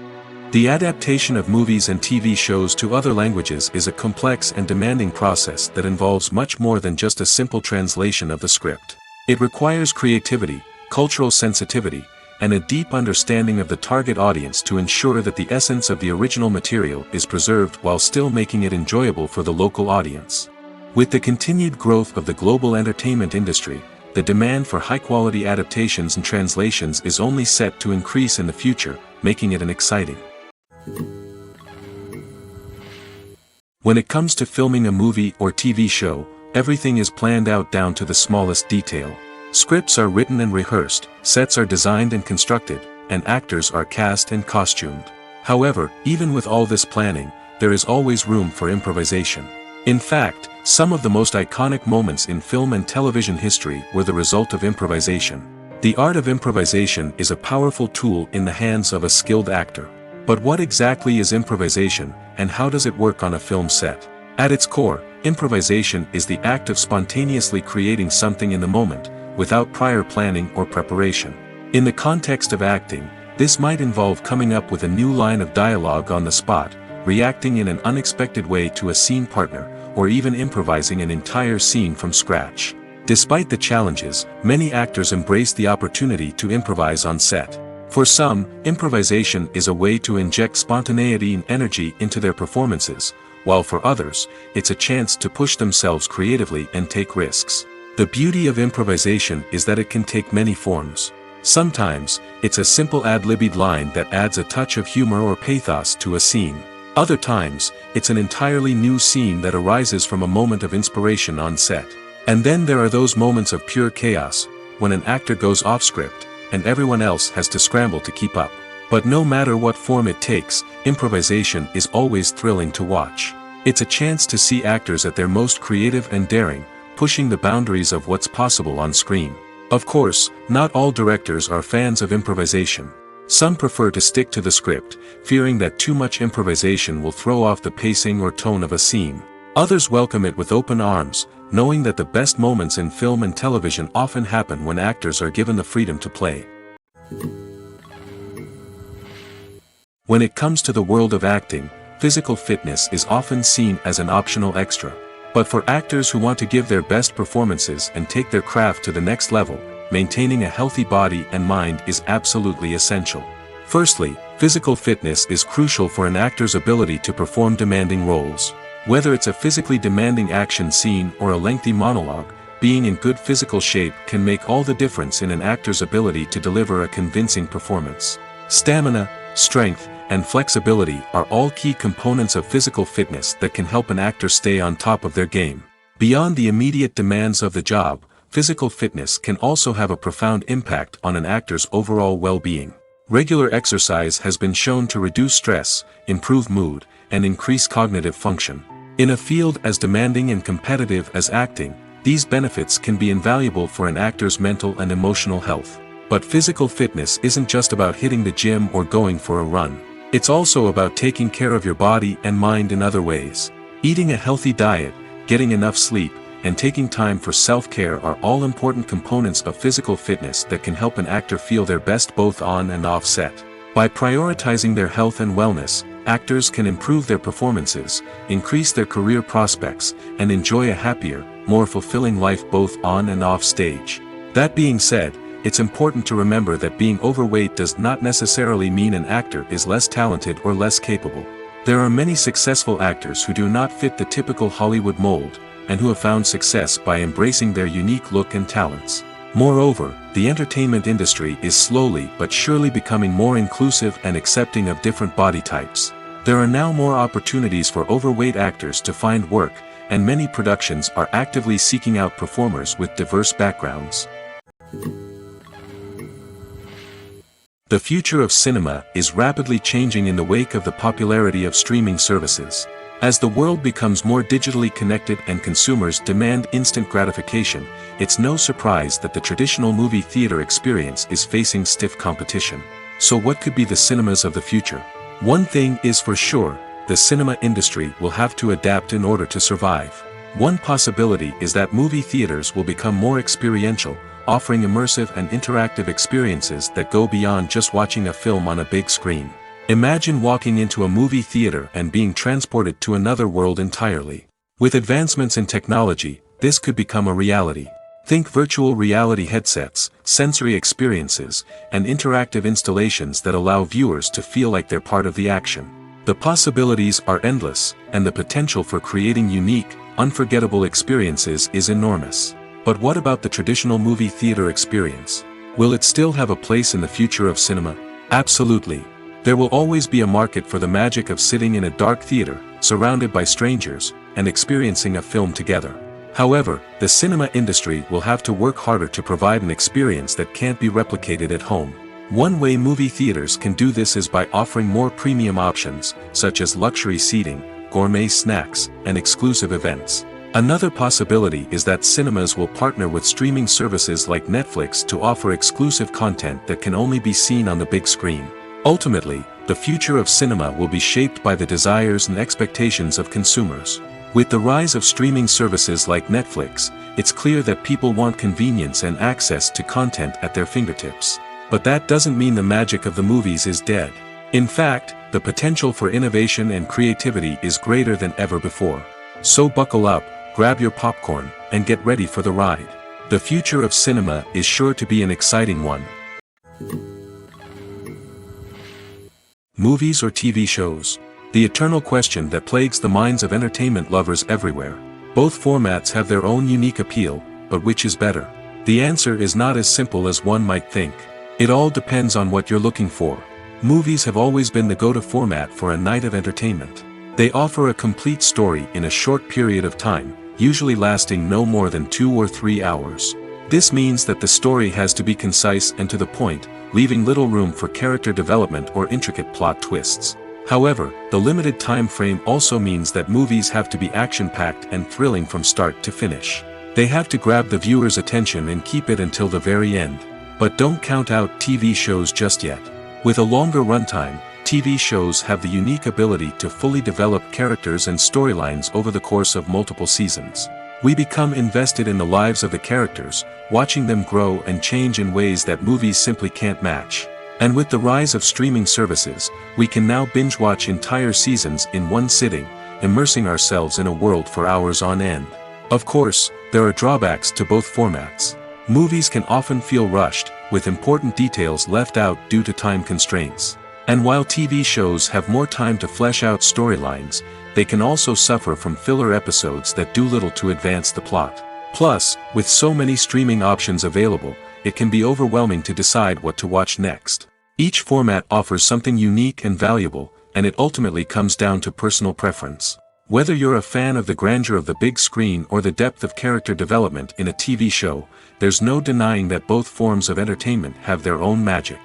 Speaker 1: The adaptation of movies and TV shows to other languages is a complex and demanding process that involves much more than just a simple translation of the script. It requires creativity, cultural sensitivity, and a deep understanding of the target audience to ensure that the essence of the original material is preserved while still making it enjoyable for the local audience. With the continued growth of the global entertainment industry, the demand for high-quality adaptations and translations is only set to increase in the future, making it exciting. When it comes to filming a movie or TV show, everything is planned out down to the smallest detail. Scripts are written and rehearsed, sets are designed and constructed, and actors are cast and costumed. However, even with all this planning, there is always room for improvisation. In fact, some of the most iconic moments in film and television history were the result of improvisation. The art of improvisation is a powerful tool in the hands of a skilled actor. But what exactly is improvisation, and how does it work on a film set? At its core, improvisation is the act of spontaneously creating something in the moment, without prior planning or preparation. In the context of acting, this might involve coming up with a new line of dialogue on the spot, reacting in an unexpected way to a scene partner, or even improvising an entire scene from scratch. Despite the challenges, many actors embrace the opportunity to improvise on set. For some, improvisation is a way to inject spontaneity and energy into their performances, while for others, it's a chance to push themselves creatively and take risks. The beauty of improvisation is that it can take many forms. Sometimes, it's a simple ad-libbed line that adds a touch of humor or pathos to a scene. Other times, it's an entirely new scene that arises from a moment of inspiration on set. And then there are those moments of pure chaos, when an actor goes off script, and everyone else has to scramble to keep up. But no matter what form it takes, improvisation is always thrilling to watch. It's a chance to see actors at their most creative and daring, pushing the boundaries of what's possible on screen. Of course, not all directors are fans of improvisation. Some prefer to stick to the script, fearing that too much improvisation will throw off the pacing or tone of a scene. Others welcome it with open arms, knowing that the best moments in film and television often happen when actors are given the freedom to play. When it comes to the world of acting, physical fitness is often seen as an optional extra. But for actors who want to give their best performances and take their craft to the next level, maintaining a healthy body and mind is absolutely essential. Firstly, physical fitness is crucial for an actor's ability to perform demanding roles. Whether it's a physically demanding action scene or a lengthy monologue, being in good physical shape can make all the difference in an actor's ability to deliver a convincing performance. Stamina, strength, and flexibility are all key components of physical fitness that can help an actor stay on top of their game. Beyond the immediate demands of the job, physical fitness can also have a profound impact on an actor's overall well-being. Regular exercise has been shown to reduce stress, improve mood, and increase cognitive function. In a field as demanding and competitive as acting, these benefits can be invaluable for an actor's mental and emotional health. But physical fitness isn't just about hitting the gym or going for a run. It's also about taking care of your body and mind in other ways. Eating a healthy diet, getting enough sleep, and taking time for self-care are all important components of physical fitness that can help an actor feel their best both on and off set. By prioritizing their health and wellness, actors can improve their performances, increase their career prospects, and enjoy a happier, more fulfilling life both on and off stage. That being said, it's important to remember that being overweight does not necessarily mean an actor is less talented or less capable. There are many successful actors who do not fit the typical Hollywood mold, and who have found success by embracing their unique look and talents. Moreover, the entertainment industry is slowly but surely becoming more inclusive and accepting of different body types. There are now more opportunities for overweight actors to find work, and many productions are actively seeking out performers with diverse backgrounds. The future of cinema is rapidly changing in the wake of the popularity of streaming services. As the world becomes more digitally connected and consumers demand instant gratification, it's no surprise that the traditional movie theater experience is facing stiff competition. So what could be the cinemas of the future? One thing is for sure, the cinema industry will have to adapt in order to survive. One possibility is that movie theaters will become more experiential, offering immersive and interactive experiences that go beyond just watching a film on a big screen. Imagine walking into a movie theater and being transported to another world entirely. With advancements in technology, this could become a reality. Think virtual reality headsets, sensory experiences, and interactive installations that allow viewers to feel like they're part of the action. The possibilities are endless, and the potential for creating unique, unforgettable experiences is enormous. But what about the traditional movie theater experience? Will it still have a place in the future of cinema? Absolutely. There will always be a market for the magic of sitting in a dark theater, surrounded by strangers, and experiencing a film together. However, the cinema industry will have to work harder to provide an experience that can't be replicated at home. One way movie theaters can do this is by offering more premium options, such as luxury seating, gourmet snacks, and exclusive events. Another possibility is that cinemas will partner with streaming services like Netflix to offer exclusive content that can only be seen on the big screen. Ultimately, the future of cinema will be shaped by the desires and expectations of consumers. With the rise of streaming services like Netflix, it's clear that people want convenience and access to content at their fingertips. But that doesn't mean the magic of the movies is dead. In fact, the potential for innovation and creativity is greater than ever before. So buckle up, grab your popcorn, and get ready for the ride. The future of cinema is sure to be an exciting one. Movies or TV shows? The eternal question that plagues the minds of entertainment lovers everywhere. Both formats have their own unique appeal, but which is better? The answer is not as simple as one might think. It all depends on what you're looking for. Movies have always been the go-to format for a night of entertainment. They offer a complete story in a short period of time, usually lasting no more than 2 or 3 hours. This means that the story has to be concise and to the point, leaving little room for character development or intricate plot twists. However, the limited time frame also means that movies have to be action-packed and thrilling from start to finish. They have to grab the viewer's attention and keep it until the very end. But don't count out TV shows just yet. With a longer runtime, TV shows have the unique ability to fully develop characters and storylines over the course of multiple seasons. We become invested in the lives of the characters, watching them grow and change in ways that movies simply can't match. And with the rise of streaming services, we can now binge-watch entire seasons in one sitting, immersing ourselves in a world for hours on end. Of course, there are drawbacks to both formats. Movies can often feel rushed, with important details left out due to time constraints. And while TV shows have more time to flesh out storylines, they can also suffer from filler episodes that do little to advance the plot. Plus, with so many streaming options available, it can be overwhelming to decide what to watch next. Each format offers something unique and valuable, and it ultimately comes down to personal preference. Whether you're a fan of the grandeur of the big screen or the depth of character development in a TV show, there's no denying that both forms of entertainment have their own magic.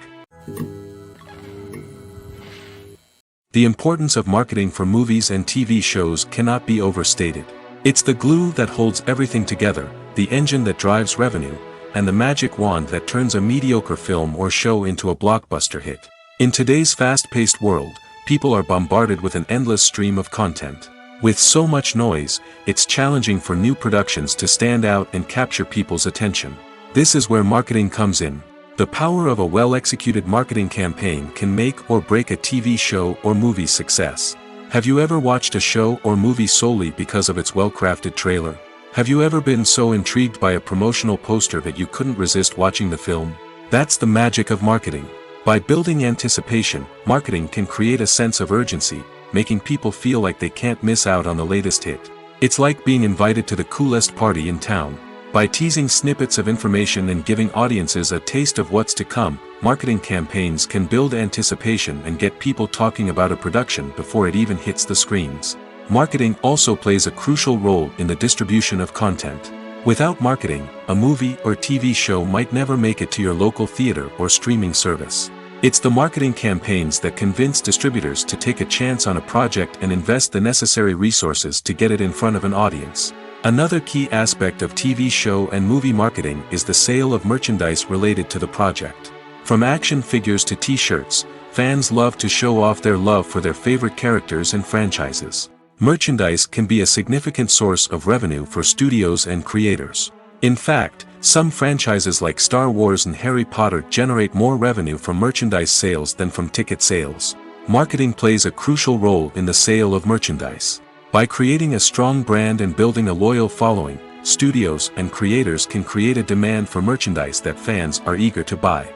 Speaker 1: The importance of marketing for movies and TV shows cannot be overstated. It's the glue that holds everything together, the engine that drives revenue, and the magic wand that turns a mediocre film or show into a blockbuster hit. In today's fast-paced world, people are bombarded with an endless stream of content. With so much noise, it's challenging for new productions to stand out and capture people's attention. This is where marketing comes in. The power of a well-executed marketing campaign can make or break a TV show or movie's success. Have you ever watched a show or movie solely because of its well-crafted trailer? Have you ever been so intrigued by a promotional poster that you couldn't resist watching the film? That's the magic of marketing. By building anticipation, marketing can create a sense of urgency, making people feel like they can't miss out on the latest hit. It's like being invited to the coolest party in town. By teasing snippets of information and giving audiences a taste of what's to come, marketing campaigns can build anticipation and get people talking about a production before it even hits the screens. Marketing also plays a crucial role in the distribution of content. Without marketing, a movie or TV show might never make it to your local theater or streaming service. It's the marketing campaigns that convince distributors to take a chance on a project and invest the necessary resources to get it in front of an audience. Another key aspect of TV show and movie marketing is the sale of merchandise related to the project. From action figures to t-shirts, fans love to show off their love for their favorite characters and franchises. Merchandise can be a significant source of revenue for studios and creators. In fact, some franchises like Star Wars and Harry Potter generate more revenue from merchandise sales than from ticket sales. Marketing plays a crucial role in the sale of merchandise. By creating a strong brand and building a loyal following, studios and creators can create a demand for merchandise that fans are eager to buy.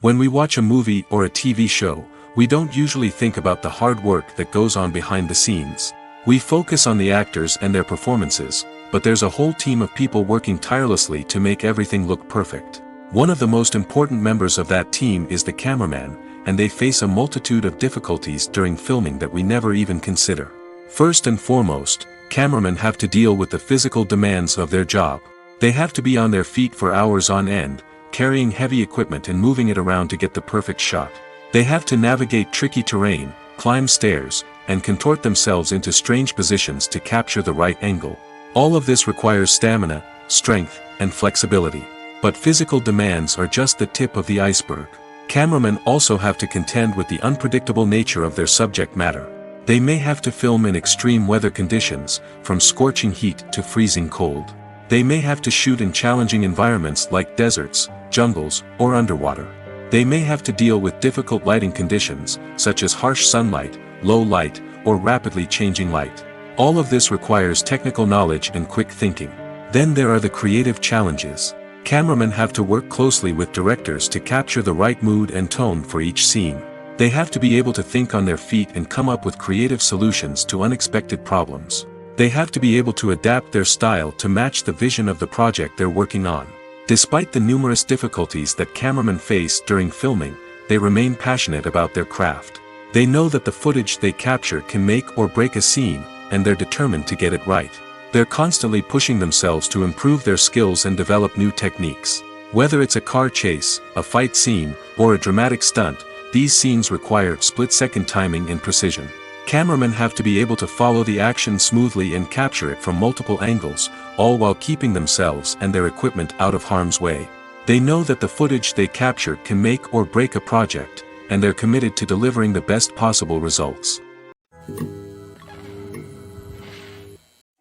Speaker 1: When we watch a movie or a TV show, we don't usually think about the hard work that goes on behind the scenes. We focus on the actors and their performances, but there's a whole team of people working tirelessly to make everything look perfect. One of the most important members of that team is the cameraman, and they face a multitude of difficulties during filming that we never even consider. First and foremost, cameramen have to deal with the physical demands of their job. They have to be on their feet for hours on end, carrying heavy equipment and moving it around to get the perfect shot. They have to navigate tricky terrain, climb stairs, and contort themselves into strange positions to capture the right angle. All of this requires stamina, strength, and flexibility. But physical demands are just the tip of the iceberg. Cameramen also have to contend with the unpredictable nature of their subject matter. They may have to film in extreme weather conditions, from scorching heat to freezing cold. They may have to shoot in challenging environments like deserts, jungles, or underwater. They may have to deal with difficult lighting conditions, such as harsh sunlight, low light, or rapidly changing light. All of this requires technical knowledge and quick thinking. Then there are the creative challenges. Cameramen have to work closely with directors to capture the right mood and tone for each scene. They have to be able to think on their feet and come up with creative solutions to unexpected problems. They have to be able to adapt their style to match the vision of the project they're working on. Despite the numerous difficulties that cameramen face during filming, they remain passionate about their craft. They know that the footage they capture can make or break a scene, and they're determined to get it right. They're constantly pushing themselves to improve their skills and develop new techniques. Whether it's a car chase, a fight scene, or a dramatic stunt, these scenes require split-second timing and precision. Cameramen have to be able to follow the action smoothly and capture it from multiple angles, all while keeping themselves and their equipment out of harm's way. They know that the footage they capture can make or break a project, and they're committed to delivering the best possible results.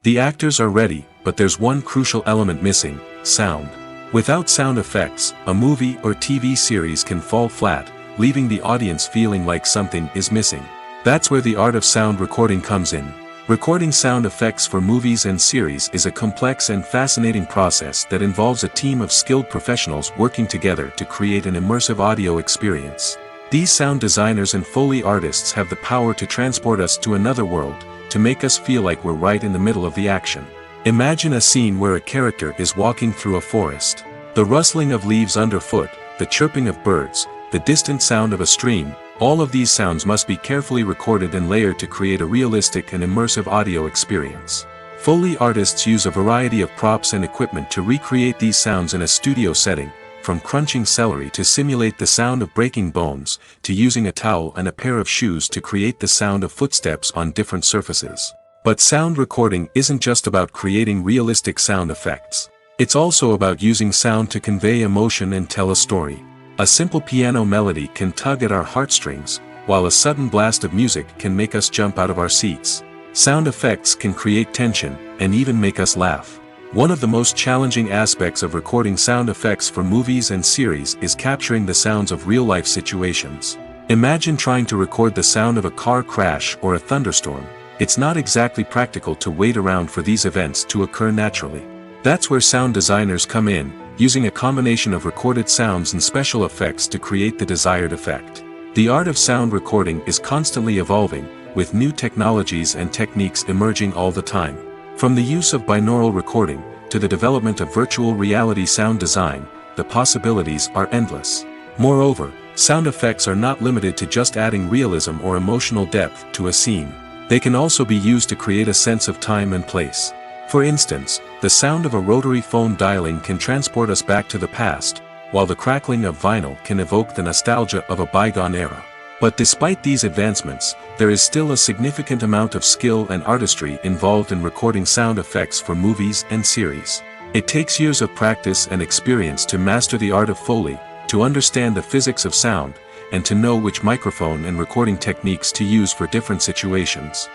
Speaker 1: The actors are ready, but there's one crucial element missing: sound. Without sound effects, a movie or TV series can fall flat, leaving the audience feeling like something is missing. That's where the art of sound recording comes in. Recording sound effects for movies and series is a complex and fascinating process that involves a team of skilled professionals working together to create an immersive audio experience. These sound designers and Foley artists have the power to transport us to another world, to make us feel like we're right in the middle of the action. Imagine a scene where a character is walking through a forest. The rustling of leaves underfoot, the chirping of birds, the distant sound of a stream, all of these sounds must be carefully recorded and layered to create a realistic and immersive audio experience. Foley artists use a variety of props and equipment to recreate these sounds in a studio setting, from crunching celery to simulate the sound of breaking bones, to using a towel and a pair of shoes to create the sound of footsteps on different surfaces. But sound recording isn't just about creating realistic sound effects. It's also about using sound to convey emotion and tell a story. A simple piano melody can tug at our heartstrings, while a sudden blast of music can make us jump out of our seats. Sound effects can create tension, and even make us laugh. One of the most challenging aspects of recording sound effects for movies and series is capturing the sounds of real-life situations. Imagine trying to record the sound of a car crash or a thunderstorm. It's not exactly practical to wait around for these events to occur naturally. That's where sound designers come in, using a combination of recorded sounds and special effects to create the desired effect. The art of sound recording is constantly evolving, with new technologies and techniques emerging all the time. From the use of binaural recording, to the development of virtual reality sound design, the possibilities are endless. Moreover, sound effects are not limited to just adding realism or emotional depth to a scene. They can also be used to create a sense of time and place. For instance, the sound of a rotary phone dialing can transport us back to the past, while the crackling of vinyl can evoke the nostalgia of a bygone era. But despite these advancements, there is still a significant amount of skill and artistry involved in recording sound effects for movies and series. It takes years of practice and experience to master the art of Foley, to understand the physics of sound, and to know which microphone and recording techniques to use for different situations.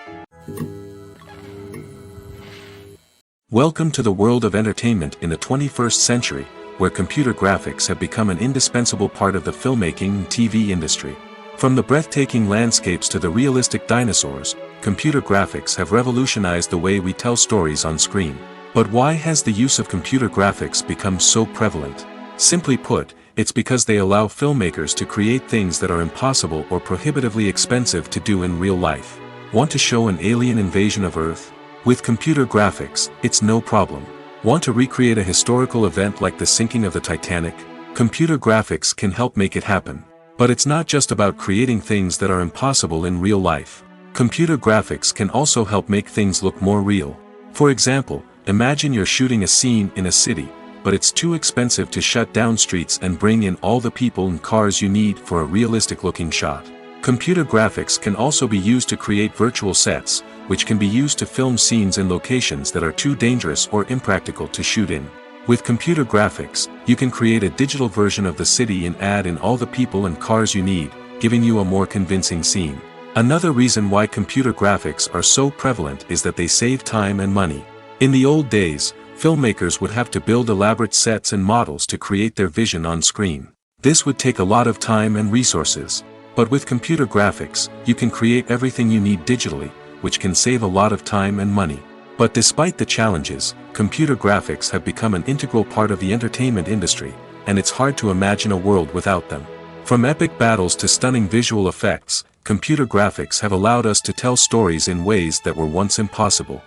Speaker 1: Welcome to the world of entertainment in the 21st century, where computer graphics have become an indispensable part of the filmmaking and TV industry. From the breathtaking landscapes to the realistic dinosaurs, computer graphics have revolutionized the way we tell stories on screen. But why has the use of computer graphics become so prevalent? Simply put, it's because they allow filmmakers to create things that are impossible or prohibitively expensive to do in real life. Want to show an alien invasion of Earth? With computer graphics, it's no problem. Want to recreate a historical event like the sinking of the Titanic? Computer graphics can help make it happen. But it's not just about creating things that are impossible in real life. Computer graphics can also help make things look more real. For example, imagine you're shooting a scene in a city, but it's too expensive to shut down streets and bring in all the people and cars you need for a realistic-looking shot. Computer graphics can also be used to create virtual sets, which can be used to film scenes in locations that are too dangerous or impractical to shoot in. With computer graphics, you can create a digital version of the city and add in all the people and cars you need, giving you a more convincing scene. Another reason why computer graphics are so prevalent is that they save time and money. In the old days, filmmakers would have to build elaborate sets and models to create their vision on screen. This would take a lot of time and resources. But with computer graphics, you can create everything you need digitally, which can save a lot of time and money. But despite the challenges, computer graphics have become an integral part of the entertainment industry, and it's hard to imagine a world without them. From epic battles to stunning visual effects, computer graphics have allowed us to tell stories in ways that were once impossible.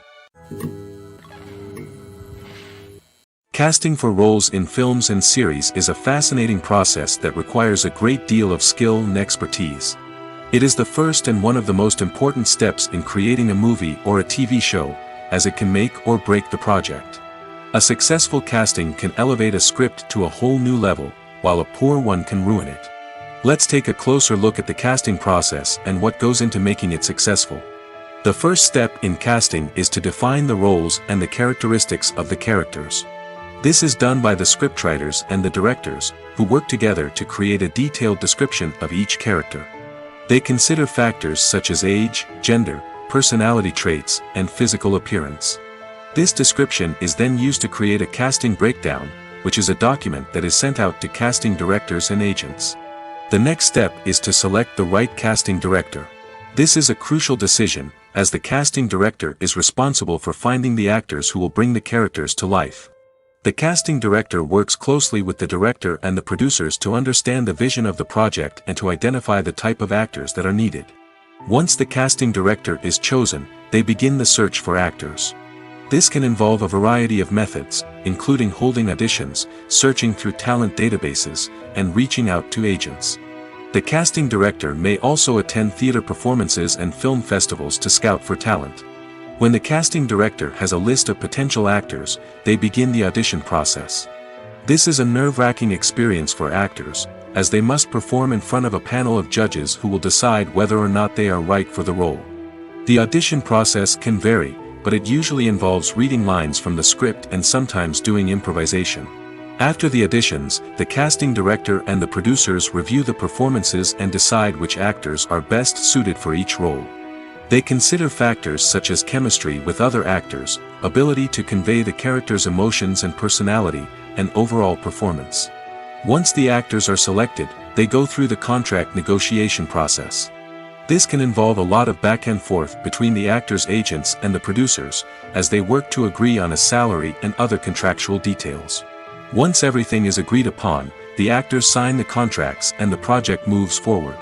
Speaker 1: Casting for roles in films and series is a fascinating process that requires a great deal of skill and expertise. It is the first and one of the most important steps in creating a movie or a TV show, as it can make or break the project. A successful casting can elevate a script to a whole new level, while a poor one can ruin it. Let's take a closer look at the casting process and what goes into making it successful. The first step in casting is to define the roles and the characteristics of the characters. This is done by the scriptwriters and the directors, who work together to create a detailed description of each character. They consider factors such as age, gender, personality traits, and physical appearance. This description is then used to create a casting breakdown, which is a document that is sent out to casting directors and agents. The next step is to select the right casting director. This is a crucial decision, as the casting director is responsible for finding the actors who will bring the characters to life. The casting director works closely with the director and the producers to understand the vision of the project and to identify the type of actors that are needed. Once the casting director is chosen, they begin the search for actors. This can involve a variety of methods, including holding auditions, searching through talent databases, and reaching out to agents. The casting director may also attend theater performances and film festivals to scout for talent. When the casting director has a list of potential actors, they begin the audition process. This is a nerve-wracking experience for actors, as they must perform in front of a panel of judges who will decide whether or not they are right for the role. The audition process can vary, but it usually involves reading lines from the script and sometimes doing improvisation. After the auditions, the casting director and the producers review the performances and decide which actors are best suited for each role. They consider factors such as chemistry with other actors, ability to convey the character's emotions and personality, and overall performance. Once the actors are selected, they go through the contract negotiation process. This can involve a lot of back and forth between the actors' agents and the producers, as they work to agree on a salary and other contractual details. Once everything is agreed upon, the actors sign the contracts and the project moves forward.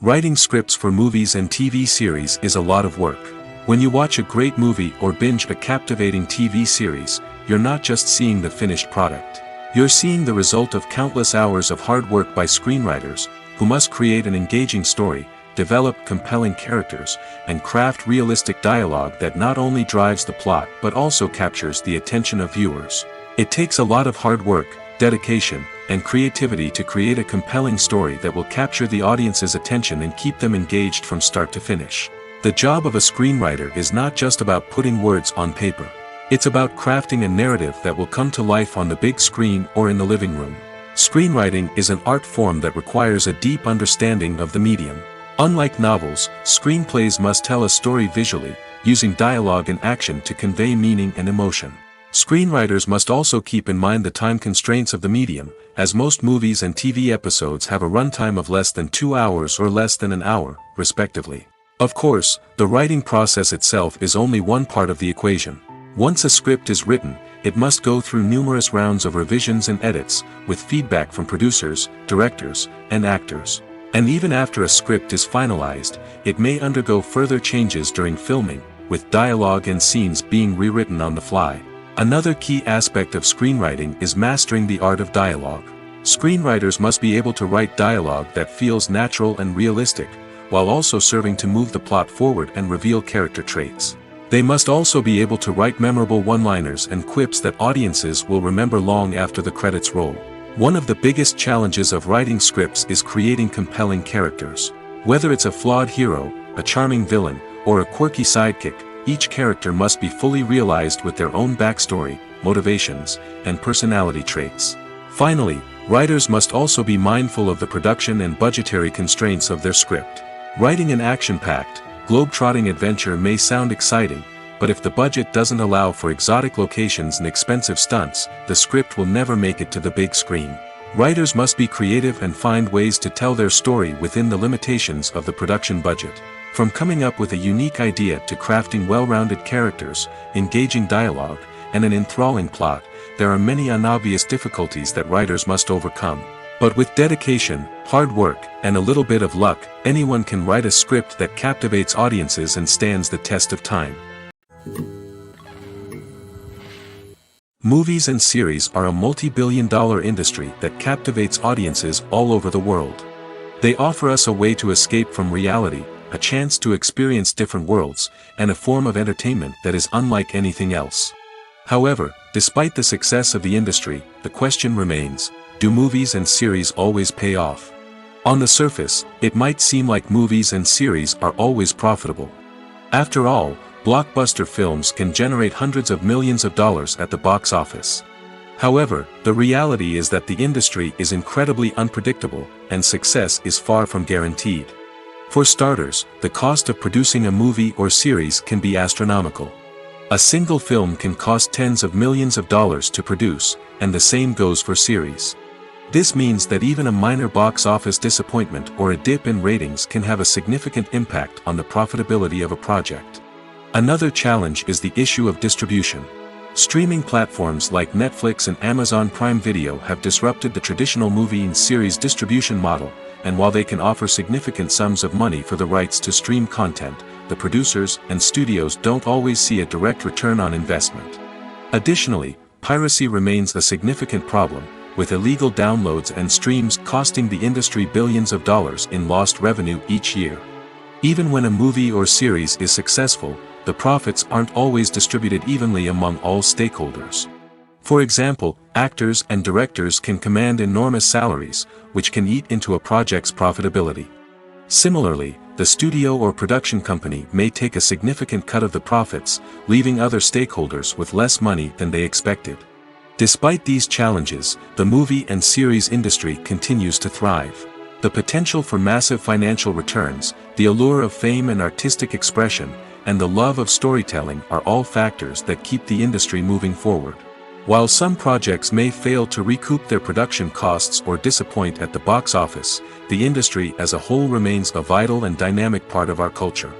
Speaker 1: Writing scripts for movies and TV series is a lot of work. When you watch a great movie or binge a captivating TV series, you're not just seeing the finished product. You're seeing the result of countless hours of hard work by screenwriters, who must create an engaging story, develop compelling characters, and craft realistic dialogue that not only drives the plot but also captures the attention of viewers. It takes a lot of hard work, dedication, and creativity to create a compelling story that will capture the audience's attention and keep them engaged from start to finish. The job of a screenwriter is not just about putting words on paper. It's about crafting a narrative that will come to life on the big screen or in the living room. Screenwriting is an art form that requires a deep understanding of the medium. Unlike novels, screenplays must tell a story visually, using dialogue and action to convey meaning and emotion. Screenwriters must also keep in mind the time constraints of the medium, as most movies and TV episodes have a runtime of less than 2 hours or less than an hour, respectively. Of course, the writing process itself is only one part of the equation. Once a script is written, it must go through numerous rounds of revisions and edits, with feedback from producers, directors, and actors. And even after a script is finalized, it may undergo further changes during filming, with dialogue and scenes being rewritten on the fly. Another key aspect of screenwriting is mastering the art of dialogue. Screenwriters must be able to write dialogue that feels natural and realistic, while also serving to move the plot forward and reveal character traits. They must also be able to write memorable one-liners and quips that audiences will remember long after the credits roll. One of the biggest challenges of writing scripts is creating compelling characters. Whether it's a flawed hero, a charming villain, or a quirky sidekick, each character must be fully realized with their own backstory, motivations, and personality traits. Finally, writers must also be mindful of the production and budgetary constraints of their script. Writing an action-packed, globe-trotting adventure may sound exciting, but if the budget doesn't allow for exotic locations and expensive stunts, the script will never make it to the big screen. Writers must be creative and find ways to tell their story within the limitations of the production budget. From coming up with a unique idea to crafting well-rounded characters, engaging dialogue, and an enthralling plot, there are many unobvious difficulties that writers must overcome. But with dedication, hard work, and a little bit of luck, anyone can write a script that captivates audiences and stands the test of time. Movies and series are a multi-billion-dollar industry that captivates audiences all over the world. They offer us a way to escape from reality, a chance to experience different worlds, and a form of entertainment that is unlike anything else. However, despite the success of the industry, the question remains: do movies and series always pay off? On the surface, it might seem like movies and series are always profitable. After all, blockbuster films can generate hundreds of millions of dollars at the box office. However, the reality is that the industry is incredibly unpredictable, and success is far from guaranteed. For starters, the cost of producing a movie or series can be astronomical. A single film can cost tens of millions of dollars to produce, and the same goes for series. This means that even a minor box office disappointment or a dip in ratings can have a significant impact on the profitability of a project. Another challenge is the issue of distribution. Streaming platforms like Netflix and Amazon Prime Video have disrupted the traditional movie and series distribution model, and while they can offer significant sums of money for the rights to stream content, the producers and studios don't always see a direct return on investment. Additionally, piracy remains a significant problem, with illegal downloads and streams costing the industry billions of dollars in lost revenue each year. Even when a movie or series is successful, the profits aren't always distributed evenly among all stakeholders. For example, actors and directors can command enormous salaries, which can eat into a project's profitability. Similarly, the studio or production company may take a significant cut of the profits, leaving other stakeholders with less money than they expected. Despite these challenges, the movie and series industry continues to thrive. The potential for massive financial returns, the allure of fame and artistic expression, and the love of storytelling are all factors that keep the industry moving forward. While some projects may fail to recoup their production costs or disappoint at the box office, the industry as a whole remains a vital and dynamic part of our culture.